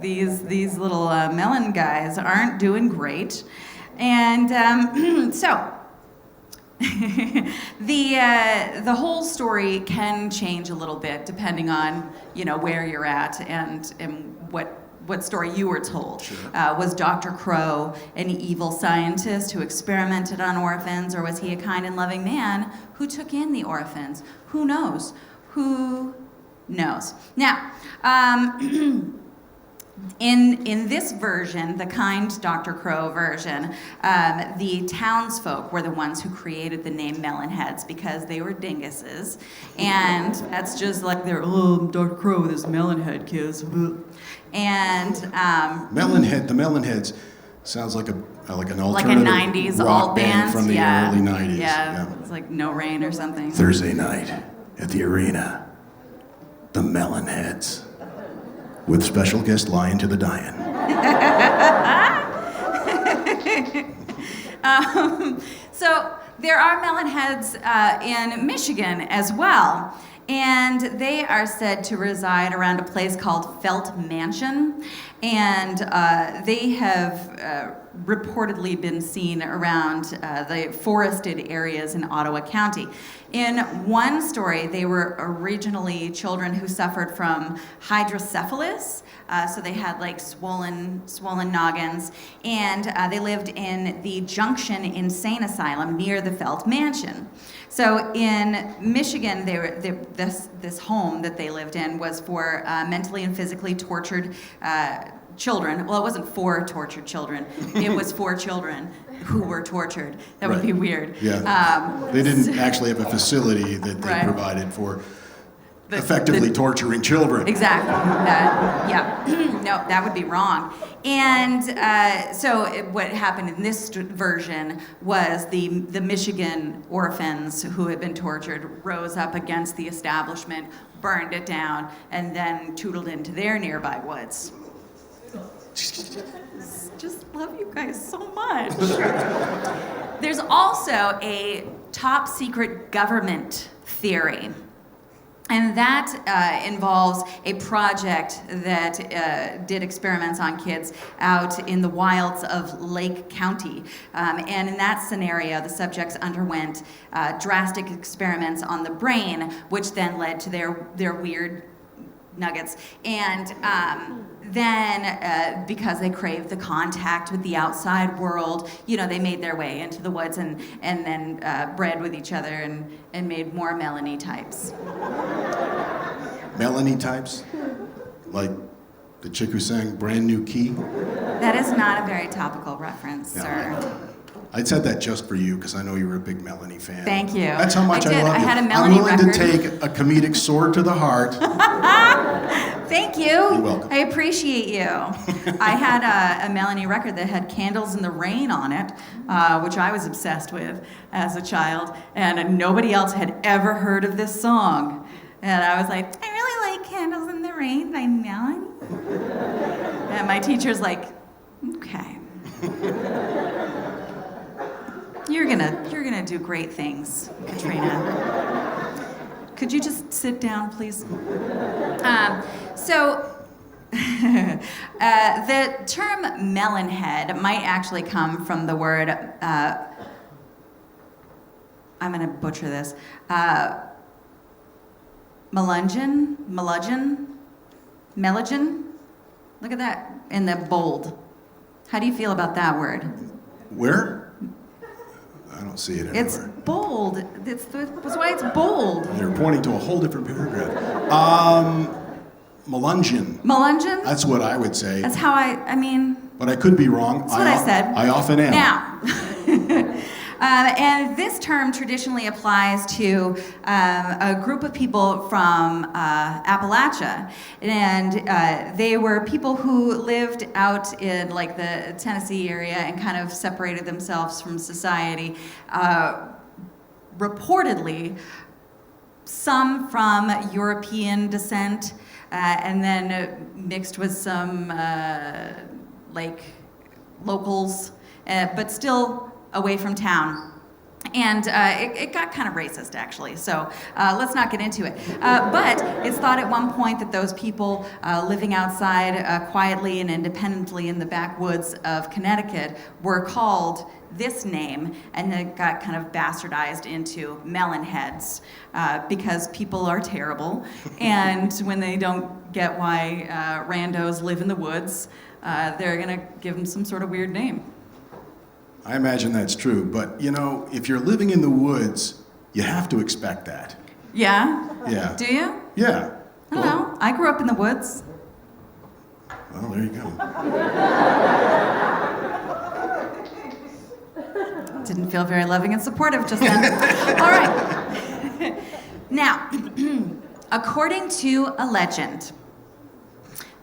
these little melon guys aren't doing great. And so... the whole story can change a little bit depending on, you know, where you're at and what story you were told. Sure. Was Dr. Crow an evil scientist who experimented on orphans, or was he a kind and loving man who took in the orphans? Who knows? Who knows? Now, in this version, the kind Dr. Crow version, the townsfolk were the ones who created the name Melonheads because they were dinguses. And that's just like they're, oh, Dr. Crow with his melonhead kids. And... the Melonheads. Sounds like an Like a alternative 90s rock alt band band from the early 90s. Yeah, it's like No Rain or something. Thursday night at the arena, the Melonheads, with special guest Lion to the Dying. So there are Melonheads in Michigan as well. And they are said to reside around a place called Felt Mansion. And they have reportedly been seen around the forested areas in Ottawa County. In one story, they were originally children who suffered from hydrocephalus. So they had like swollen noggins. And they lived in the Junction Insane Asylum near the Felt Mansion. So in Michigan, this home that they lived in was for mentally and physically tortured children. Well, it wasn't for tortured children. It was for children who were tortured. That would be weird. Yeah. They didn't actually have a facility that they provided for effectively torturing children. Exactly. No, that would be wrong. And what happened in this version was the Michigan orphans who had been tortured rose up against the establishment, burned it down, and then tootled into their nearby woods. Just love you guys so much. There's also a top secret government theory. And that involves a project that did experiments on kids out in the wilds of Lake County. And in that scenario, the subjects underwent drastic experiments on the brain, which then led to their weird nuggets. And then because they craved the contact with the outside world, they made their way into the woods and then bred with each other and made more Melanie types. Melanie types? Like the chick who sang Brand New Key? That is not a very topical reference, No. sir. I said that just for you because I know you're a big Melanie fan. Thank you. That's how much I I did. love I you. had a Melanie I'm willing record. to take a comedic sword to the heart. Thank you. You're welcome. I appreciate you. I had a Melanie record that had Candles in the Rain on it, which I was obsessed with as a child, and nobody else had ever heard of this song. And I was like, I really like Candles in the Rain by Melanie. And my teacher's like, okay. You're gonna do great things, Katrina. Could you just sit down, please? The term melonhead might actually come from the word, I'm gonna butcher this, melungeon? Look at that in the bold. How do you feel about that word? Where? I don't see it anywhere. It's bold. That's why it's bold. You're pointing to a whole different paragraph. Melungeon. Melungeon? That's what I would say. That's how I mean. But I could be wrong. That's what I said. I often am. Now, and this term traditionally applies to a group of people from Appalachia, and they were people who lived out in like the Tennessee area and kind of separated themselves from society. Reportedly, some from European descent, and then mixed with some like locals, but still away from town. And it got kind of racist, actually, so let's not get into it. But it's thought at one point that those people living outside quietly and independently in the backwoods of Connecticut were called this name, and it got kind of bastardized into melonheads because people are terrible, and when they don't get why randos live in the woods, they're gonna give them some sort of weird name. I imagine that's true, but if you're living in the woods, you have to expect that. Yeah? Yeah. Do you? Yeah. I don't know. I grew up in the woods. Well, there you go. Didn't feel very loving and supportive just then. All right. Now, according to a legend,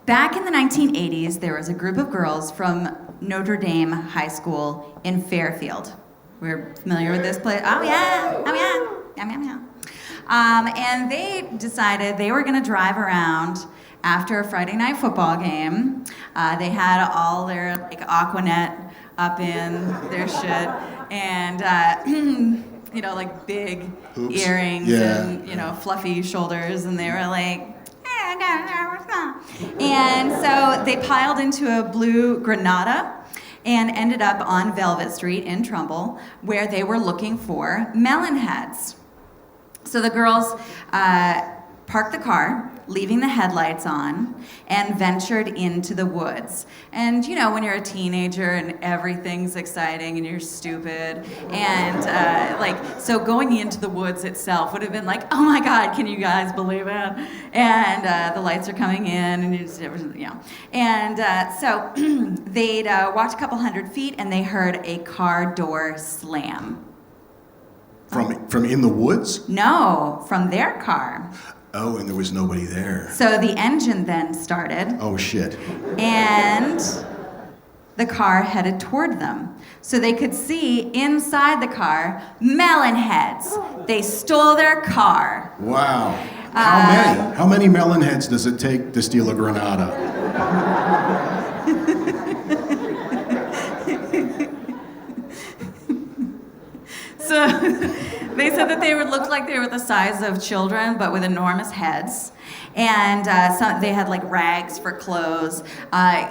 back in the 1980s, there was a group of girls from Notre Dame High School in Fairfield. We're familiar with this place? Oh yeah, oh yeah, yeah, yeah, yeah. And they decided they were going to drive around after a Friday night football game. They had all their like Aquanet up in their shit, and you know, like big Hoops. earrings Yeah. and you know, fluffy shoulders, and they were like. And so they piled into a blue Granada and ended up on Velvet Street in Trumbull, where they were looking for melon heads. So the girls parked the car, leaving the headlights on, and ventured into the woods. And you know, when you're a teenager and everything's exciting and you're stupid, and so going into the woods itself would have been like, oh my God, can you guys believe it? And the lights are coming in, and it's, you know. And so they'd walked a couple hundred feet, and they heard a car door slam. From in the woods? No, from their car. Oh, and there was nobody there. So the engine then started, Oh, shit. and the car headed toward them. So they could see inside the car melon heads. They stole their car. Wow. How many? How many melon heads does it take to steal a Granada? So they said that they would look like they were the size of children, but with enormous heads. And they had like rags for clothes.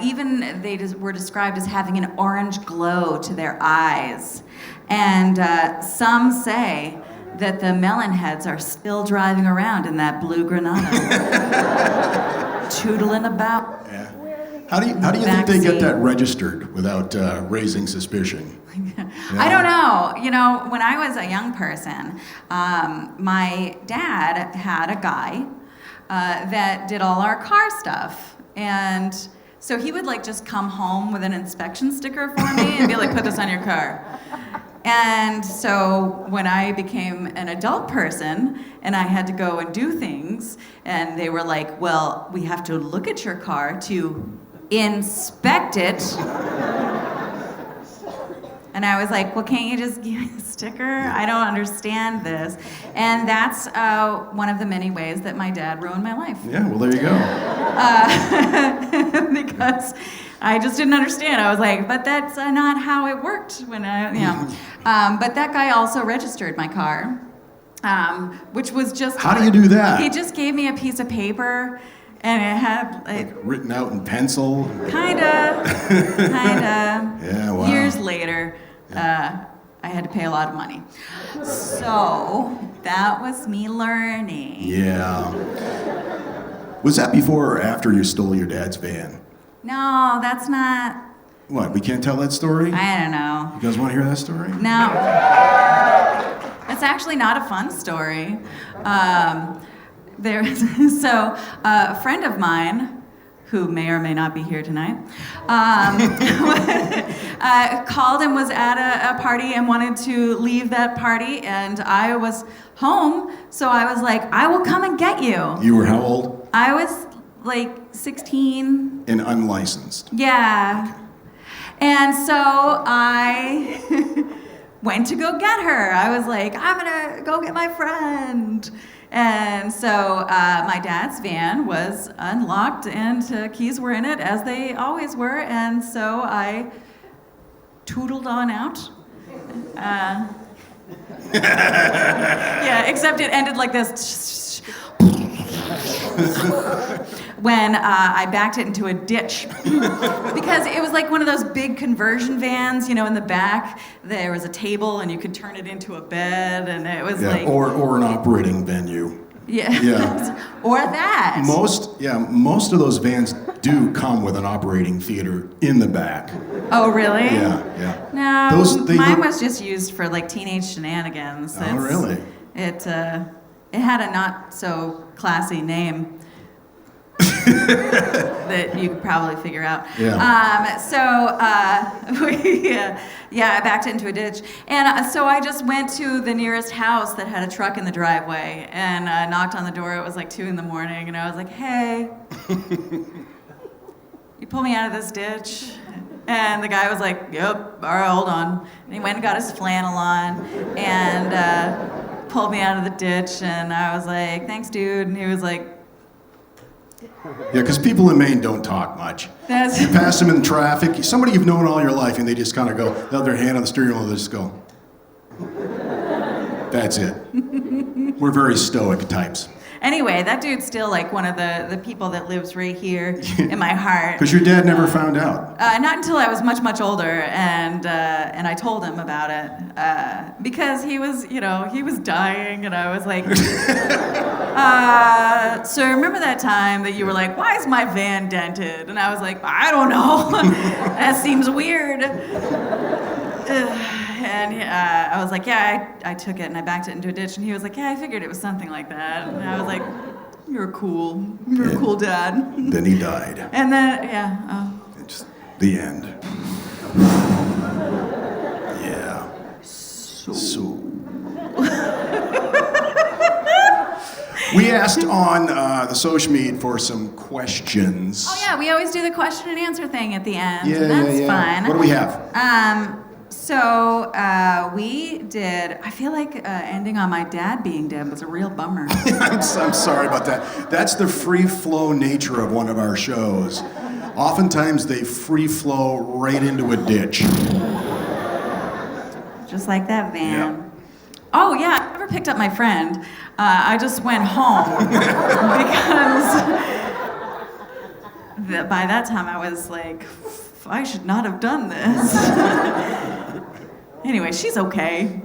Even they were described as having an orange glow to their eyes. And some say that the melon heads are still driving around in that blue Granada, tootling about. Yeah. How do you think they get that registered without raising suspicion? I don't know. You know, when I was a young person, my dad had a guy that did all our car stuff. And so he would like just come home with an inspection sticker for me and be like, put this on your car. And so when I became an adult person and I had to go and do things, and they were like, well, we have to look at your car to inspect it. And I was like, well, can't you just give me a sticker? I don't understand this. And that's one of the many ways that my dad ruined my life. Yeah, well, there you go. Because I just didn't understand. I was like, but that's not how it worked when I, you know. But that guy also registered my car, which was just... How do you do that? He just gave me a piece of paper, and it had... Like written out in pencil? Kinda. Yeah, wow. Years later, I had to pay a lot of money. So that was me learning. Yeah. Was that before or after you stole your dad's van? No, that's not... What, we can't tell that story? I don't know. You guys want to hear that story? No. That's actually not a fun story. So a friend of mine, who may or may not be here tonight, called and was at a party and wanted to leave that party, and I was home, so I was like, I will come and get you. You were how old? I was like 16. And unlicensed. Yeah. And so I went to go get her. I was like, I'm gonna go get my friend. And so my dad's van was unlocked and keys were in it, as they always were. And so I tootled on out. Yeah, except it ended like this. When I backed it into a ditch. Because it was like one of those big conversion vans, you know, in the back there was a table and you could turn it into a bed, and it was like... Or an operating venue. Yeah. Yeah. Or that. Most of those vans do come with an operating theater in the back. Oh, really? Yeah. No, mine was just used for like teenage shenanigans. Oh, really? It had a not so classy name. That you could probably figure out. Yeah. I backed it into a ditch. And so I just went to the nearest house that had a truck in the driveway and knocked on the door. It was like 2 a.m, and I was like, hey. you pull me out of this ditch? And the guy was like, yep, all right, hold on. And he went and got his flannel on and pulled me out of the ditch. And I was like, thanks, dude. And he was like, Yeah, because people in Maine don't talk much. You pass them in traffic, somebody you've known all your life, and they just kind of go, they'll have their hand on the steering wheel, they just go. That's it. We're very stoic types. Anyway, that dude's still like one of the people that lives right here in my heart. Because your dad never found out. Not until I was much, much older, and I told him about it because he was dying, and I was like, so remember that time that you were like, why is my van dented? And I was like, I don't know. That seems weird. And I was like, yeah, I took it and I backed it into a ditch. And he was like, yeah, I figured it was something like that. And I was like, you're cool. You're a cool dad. Then he died. And then, yeah. Oh. It's the end. Yeah. So. We asked on the social media for some questions. Oh, yeah, we always do the question and answer thing at the end. Yeah, That's fun. What do we have? So we did, I feel like ending on my dad being dead was a real bummer. I'm sorry about that. That's the free flow nature of one of our shows. Oftentimes they free flow right into a ditch. Just like that van. Yeah. Oh yeah, I never picked up my friend. I just went home because by that time I was like, I should not have done this. Anyway, she's okay.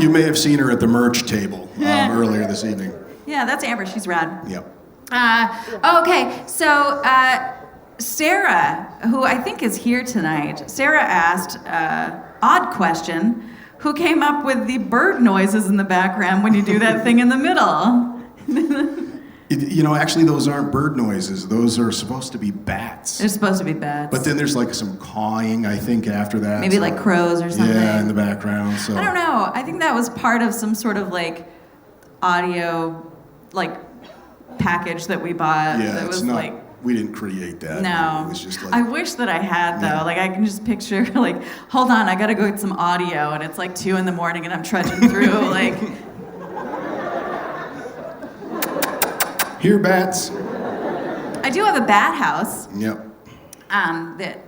You may have seen her at the merch table earlier this evening. Yeah, that's Amber. She's rad. Yep. Okay, so Sarah, who I think is here tonight, Sarah asked, odd question, who came up with the bird noises in the background when you do that thing in the middle? Actually, those aren't bird noises. Those are supposed to be bats. They're supposed to be bats. But then there's like some cawing, I think, after that. Maybe like crows or something. Yeah, in the background. So I don't know. I think that was part of some sort of like audio, like package that we bought. Yeah, that it's was not. Like, we didn't create that. no. It was just like. I wish that I had though. Yeah. Like I can just picture like, hold on, I gotta go get some audio, and it's like 2 a.m. and I'm trudging through like. Here, bats. I do have a bat house. Yep. That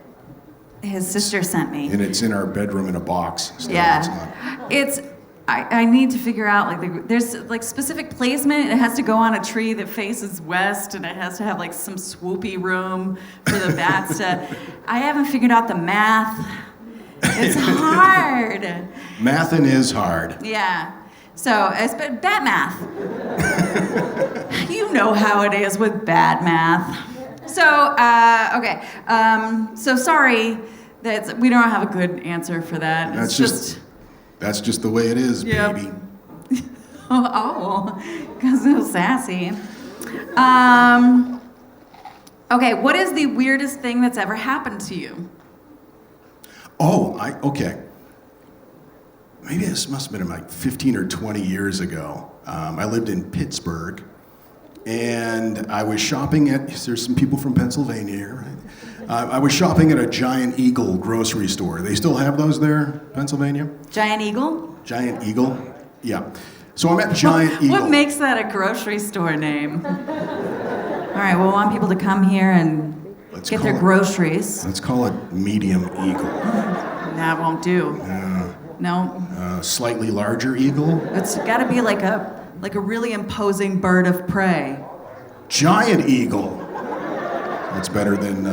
his sister sent me. And it's in our bedroom in a box. Still. Yeah. It's not. I need to figure out like there's like specific placement. It has to go on a tree that faces west, and it has to have like some swoopy room for the bats to. I haven't figured out the math. It's hard. Mathin' is hard. Yeah. So it's bat math. You know how it is with bad math. So okay. So sorry that we don't have a good answer for that. That's just the way it is, Yep. baby. Oh, because so sassy. Okay, what is the weirdest thing that's ever happened to you? Okay. Maybe this must have been like 15 or 20 years ago. I lived in Pittsburgh, and I was shopping at, there's some people from Pennsylvania here, right? I was shopping at a Giant Eagle grocery store. They still have those there, Pennsylvania? Giant Eagle? Giant Eagle? Yeah. So I'm at Giant Eagle. What makes that a grocery store name? All right, well, I want people to come here and get their groceries. Let's call it Medium Eagle. That won't do. No. Slightly larger eagle? It's got to be like a really imposing bird of prey. Giant Eagle. That's better than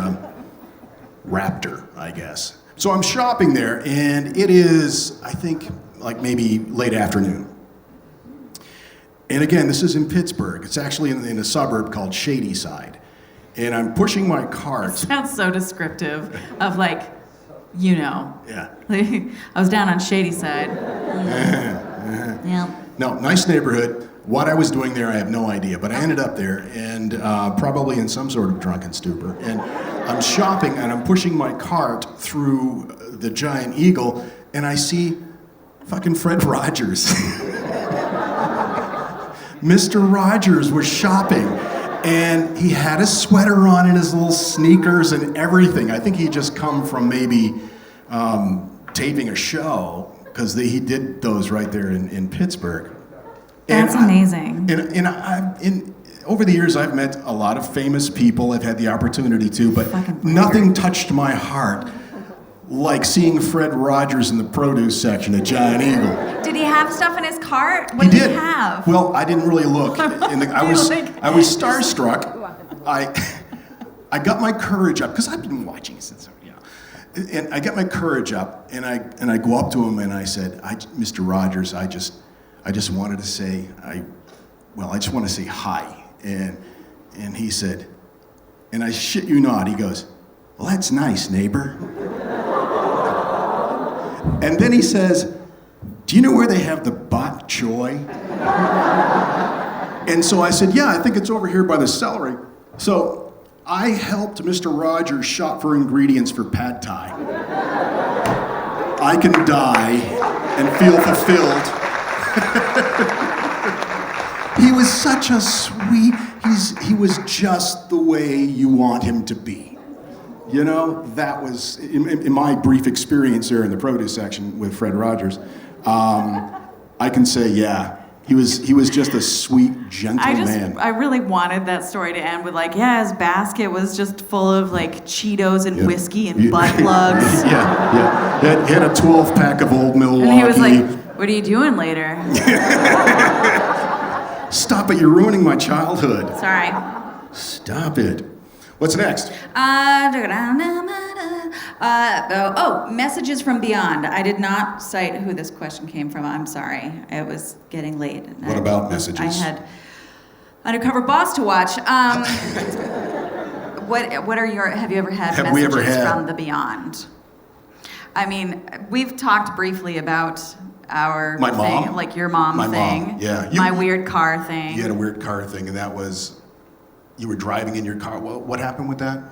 Raptor, I guess. So I'm shopping there, and it is, I think, like maybe late afternoon. And again, this is in Pittsburgh. It's actually in a suburb called Shadyside. And I'm pushing my cart. Sounds so descriptive of like, you know. Yeah. I was down on Shadyside. Yeah. No, nice neighborhood. What I was doing there, I have no idea. But I ended up there, and probably in some sort of drunken stupor. And I'm shopping, and I'm pushing my cart through the Giant Eagle, and I see fucking Fred Rogers. Mr. Rogers was shopping. And he had his sweater on and his little sneakers and everything. I think he'd just come from maybe taping a show, because he did those right there in Pittsburgh. That's amazing. Over the years, I've met a lot of famous people. I've had the opportunity to, but nothing touched my heart like seeing Fred Rogers in the produce section at Giant Eagle. Did he have stuff in his cart? What He did did. he have? Well, I didn't really look. I was starstruck. I got my courage up, because I've been watching since, and I got my courage up, and I go up to him and I said, Mr. Rogers, I just wanted to say, I just want to say hi. And he said, and I shit you not, he goes, well, that's nice, neighbor. And then he says, do you know where they have the bok choy? And so I said, yeah, I think it's over here by the celery. So I helped Mr. Rogers shop for ingredients for pad thai. I can die and feel fulfilled. He was such a sweet, he was just the way you want him to be. You know, that was, in my brief experience there in the produce section with Fred Rogers, I can say, yeah, he was just a sweet, gentle man. I really wanted that story to end with his basket was just full of Cheetos and whiskey and butt plugs. Yeah. He had a 12-pack of Old Milwaukee. And he was like, what are you doing later? Stop it, you're ruining my childhood. Sorry. Stop it. What's next? Messages from Beyond. I did not cite who this question came from. I'm sorry. It was getting late. What about messages? I had Undercover Boss to watch. What are your? Have you ever had messages from the Beyond? I mean, we've talked briefly about our my thing, mom? like your mom my thing. Mom, yeah. My weird car thing. You had a weird car thing, and that was, you were driving in your car. Well, what happened with that?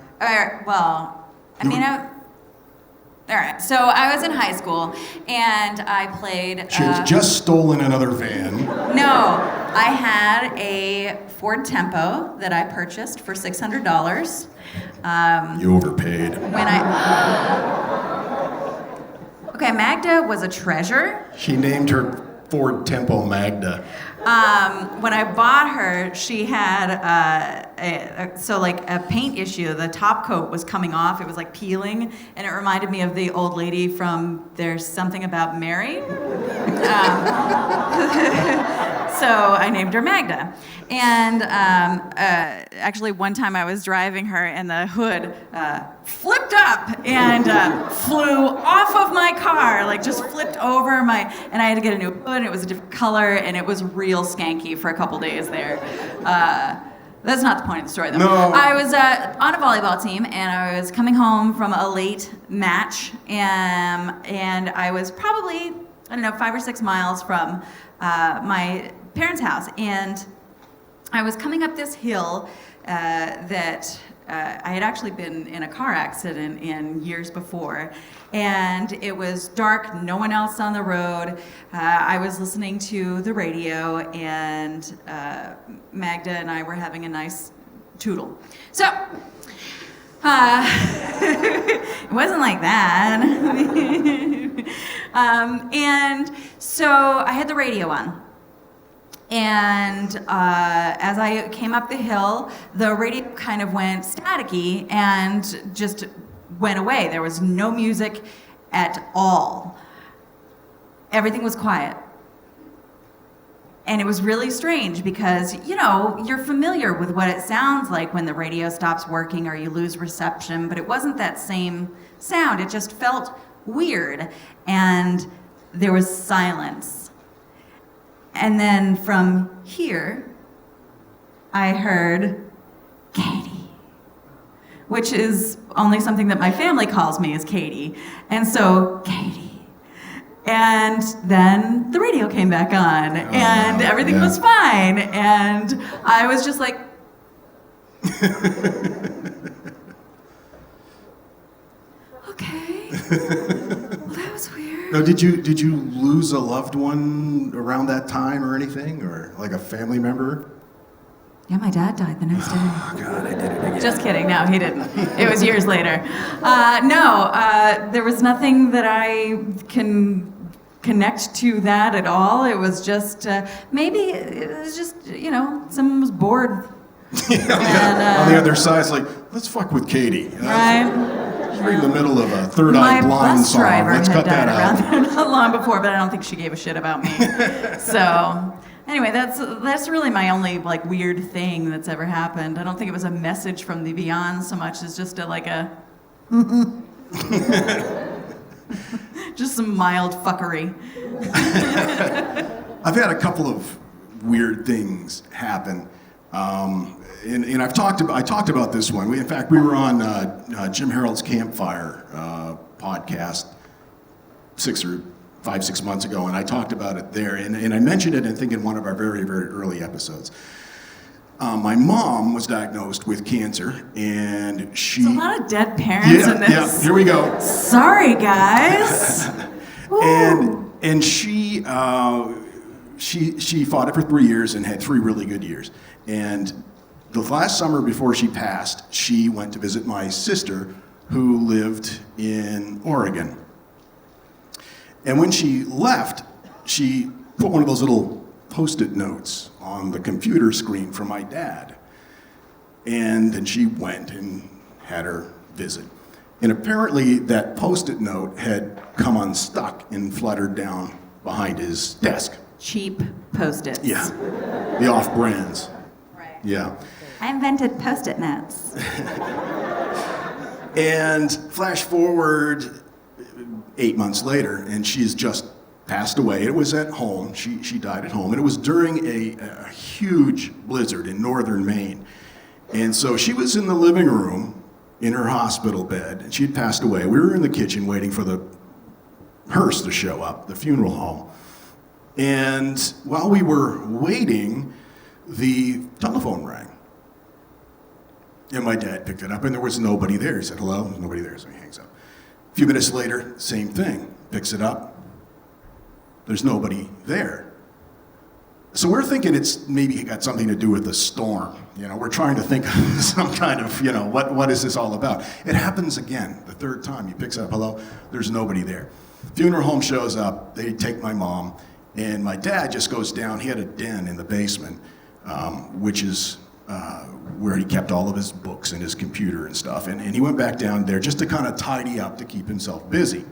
All right, so I was in high school, and I played... She had just stolen another van. No, I had a Ford Tempo that I purchased for $600. You overpaid. Okay, Magda was a treasure. She named her Ford Tempo Magda. When I bought her, she had a paint issue. The top coat was coming off. It was peeling, and it reminded me of the old lady from There's Something About Mary. So I named her Magda. And actually, one time I was driving her, and the hood flipped up and flew off of my car, just flipped over and I had to get a new hood. It was a different color, and it was real skanky for a couple days there. That's not the point of the story, though. No. I was on a volleyball team, and I was coming home from a late match, and I was probably, 5 or 6 miles from my parents' house, and I was coming up this hill that I had actually been in a car accident in years before, and it was dark, no one else on the road. I was listening to the radio, and Magda and I were having a nice tootle. So, it wasn't like that. And so I had the radio on. And as I came up the hill, the radio kind of went staticky and just went away. There was no music at all. Everything was quiet. And it was really strange because, you're familiar with what it sounds like when the radio stops working or you lose reception, but it wasn't that same sound. It just felt weird. And there was silence. And then from here, I heard Katie, which is only something that my family calls me is Katie. And so, Katie. And then the radio came back on, and everything was fine. And I was just like, okay. Well, that was weird. Now, did you lose a loved one around that time or anything, or like a family member? Yeah, my dad died the next day. Oh, God, I did it again. Just kidding. No, he didn't. It was years later. There was nothing that I can connect to that at all. It was just, maybe it was just, someone was bored. On the other side, it's like, let's fuck with Katie. Right? She's right in the middle of a Third Eye Blind bus song. driver Let's had cut that died out. around there not long before, but I don't think she gave a shit about me. So, anyway, that's really my only weird thing that's ever happened. I don't think it was a message from the beyond so much as just just some mild fuckery. I've had a couple of weird things happen. And I talked about this one. In fact, we were on Jim Harold's Campfire podcast 6 months ago, and I talked about it there. And I mentioned it, I think, in one of our very, very early episodes. My mom was diagnosed with cancer, and she... There's a lot of dead parents in this. Yeah, here we go. Sorry, guys. and she fought it for 3 years and had 3 really good years. And the last summer before she passed, she went to visit my sister who lived in Oregon. And when she left, she put one of those little Post-it notes on the computer screen for my dad. And then she went and had her visit. And apparently that Post-it note had come unstuck and fluttered down behind his desk. Cheap Post-its. Yeah, the off-brands. Right. Yeah. I invented Post-it notes. And flash forward 8 months later, and she's just passed away. It was at home. She died at home. And it was during a huge blizzard in northern Maine. And so she was in the living room in her hospital bed, and she had passed away. We were in the kitchen waiting for the hearse to show up, the funeral home. And while we were waiting, the telephone rang. And my dad picked it up, and there was nobody there. He said, hello, there's nobody there, so he hangs up. A few minutes later, same thing, picks it up. There's nobody there. So we're thinking it's maybe got something to do with the storm. We're trying to think of some kind of, what is this all about? It happens again, the third time. He picks up, hello, there's nobody there. Funeral home shows up, they take my mom, and my dad just goes down. He had a den in the basement, which is where he kept all of his books and his computer and stuff. And he went back down there just to kind of tidy up to keep himself busy.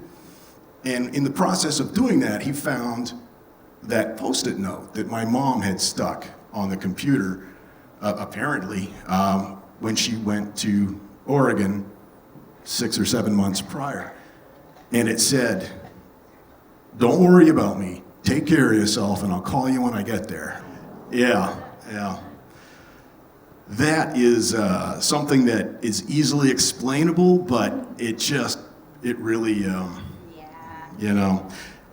And in the process of doing that, he found that Post-it note that my mom had stuck on the computer, apparently, when she went to Oregon 6 or 7 months prior. And it said, don't worry about me. Take care of yourself, and I'll call you when I get there. Yeah. That is something that is easily explainable, but it really,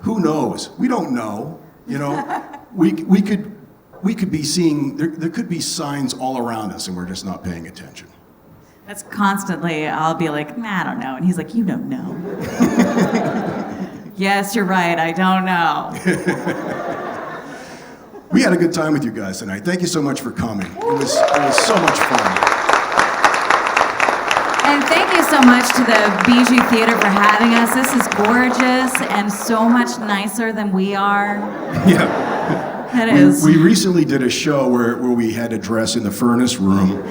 who knows? We don't know. We could be seeing, there could be signs all around us, and we're just not paying attention. That's constantly, I'll be like, I don't know. And he's like, you don't know. Yes, you're right, I don't know. We had a good time with you guys tonight. Thank you so much for coming. It was so much fun. And thank you so much to the Bijou Theatre for having us. This is gorgeous and so much nicer than we are. Yeah. It is. We recently did a show where we had to dress in the furnace room.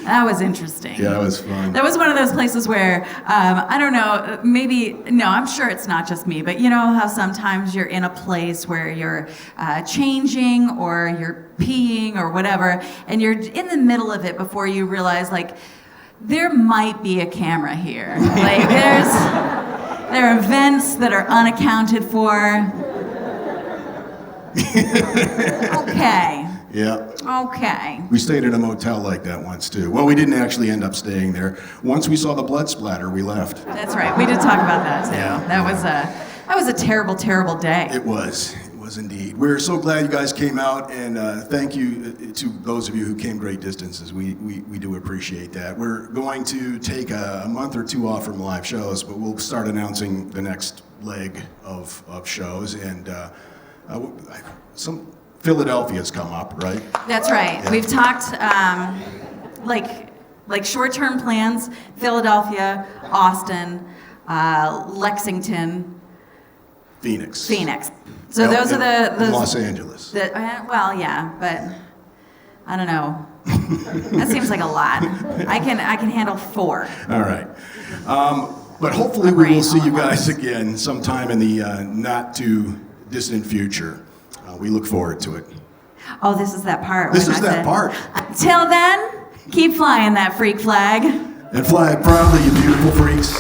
That was interesting. Yeah, that was fun. That was one of those places where, I don't know, I'm sure it's not just me, but you know how sometimes you're in a place where you're changing or you're peeing or whatever, and you're in the middle of it before you realize, there might be a camera here. There are events that are unaccounted for. Okay. Yeah. Okay. We stayed in a motel like that once, too. Well, we didn't actually end up staying there. Once we saw the blood splatter, we left. That's right. We did talk about that, too. Yeah. That was a terrible, terrible day. It was indeed. We're so glad you guys came out, and thank you to those of you who came great distances. We do appreciate that. We're going to take a month or two off from live shows, but we'll start announcing the next leg of shows, and Philadelphia's come up, right? That's right. Yeah. We've talked like short-term plans: Philadelphia, Austin, Lexington, Phoenix. So those are the Los Angeles. well, yeah, but I don't know. That seems like a lot. I can handle 4. All right. But hopefully we will see you guys again sometime in the not too distant future. We look forward to it. Oh, this is that part. This when is I that said, part. Till then, keep flying that freak flag. And fly proudly, you beautiful freaks.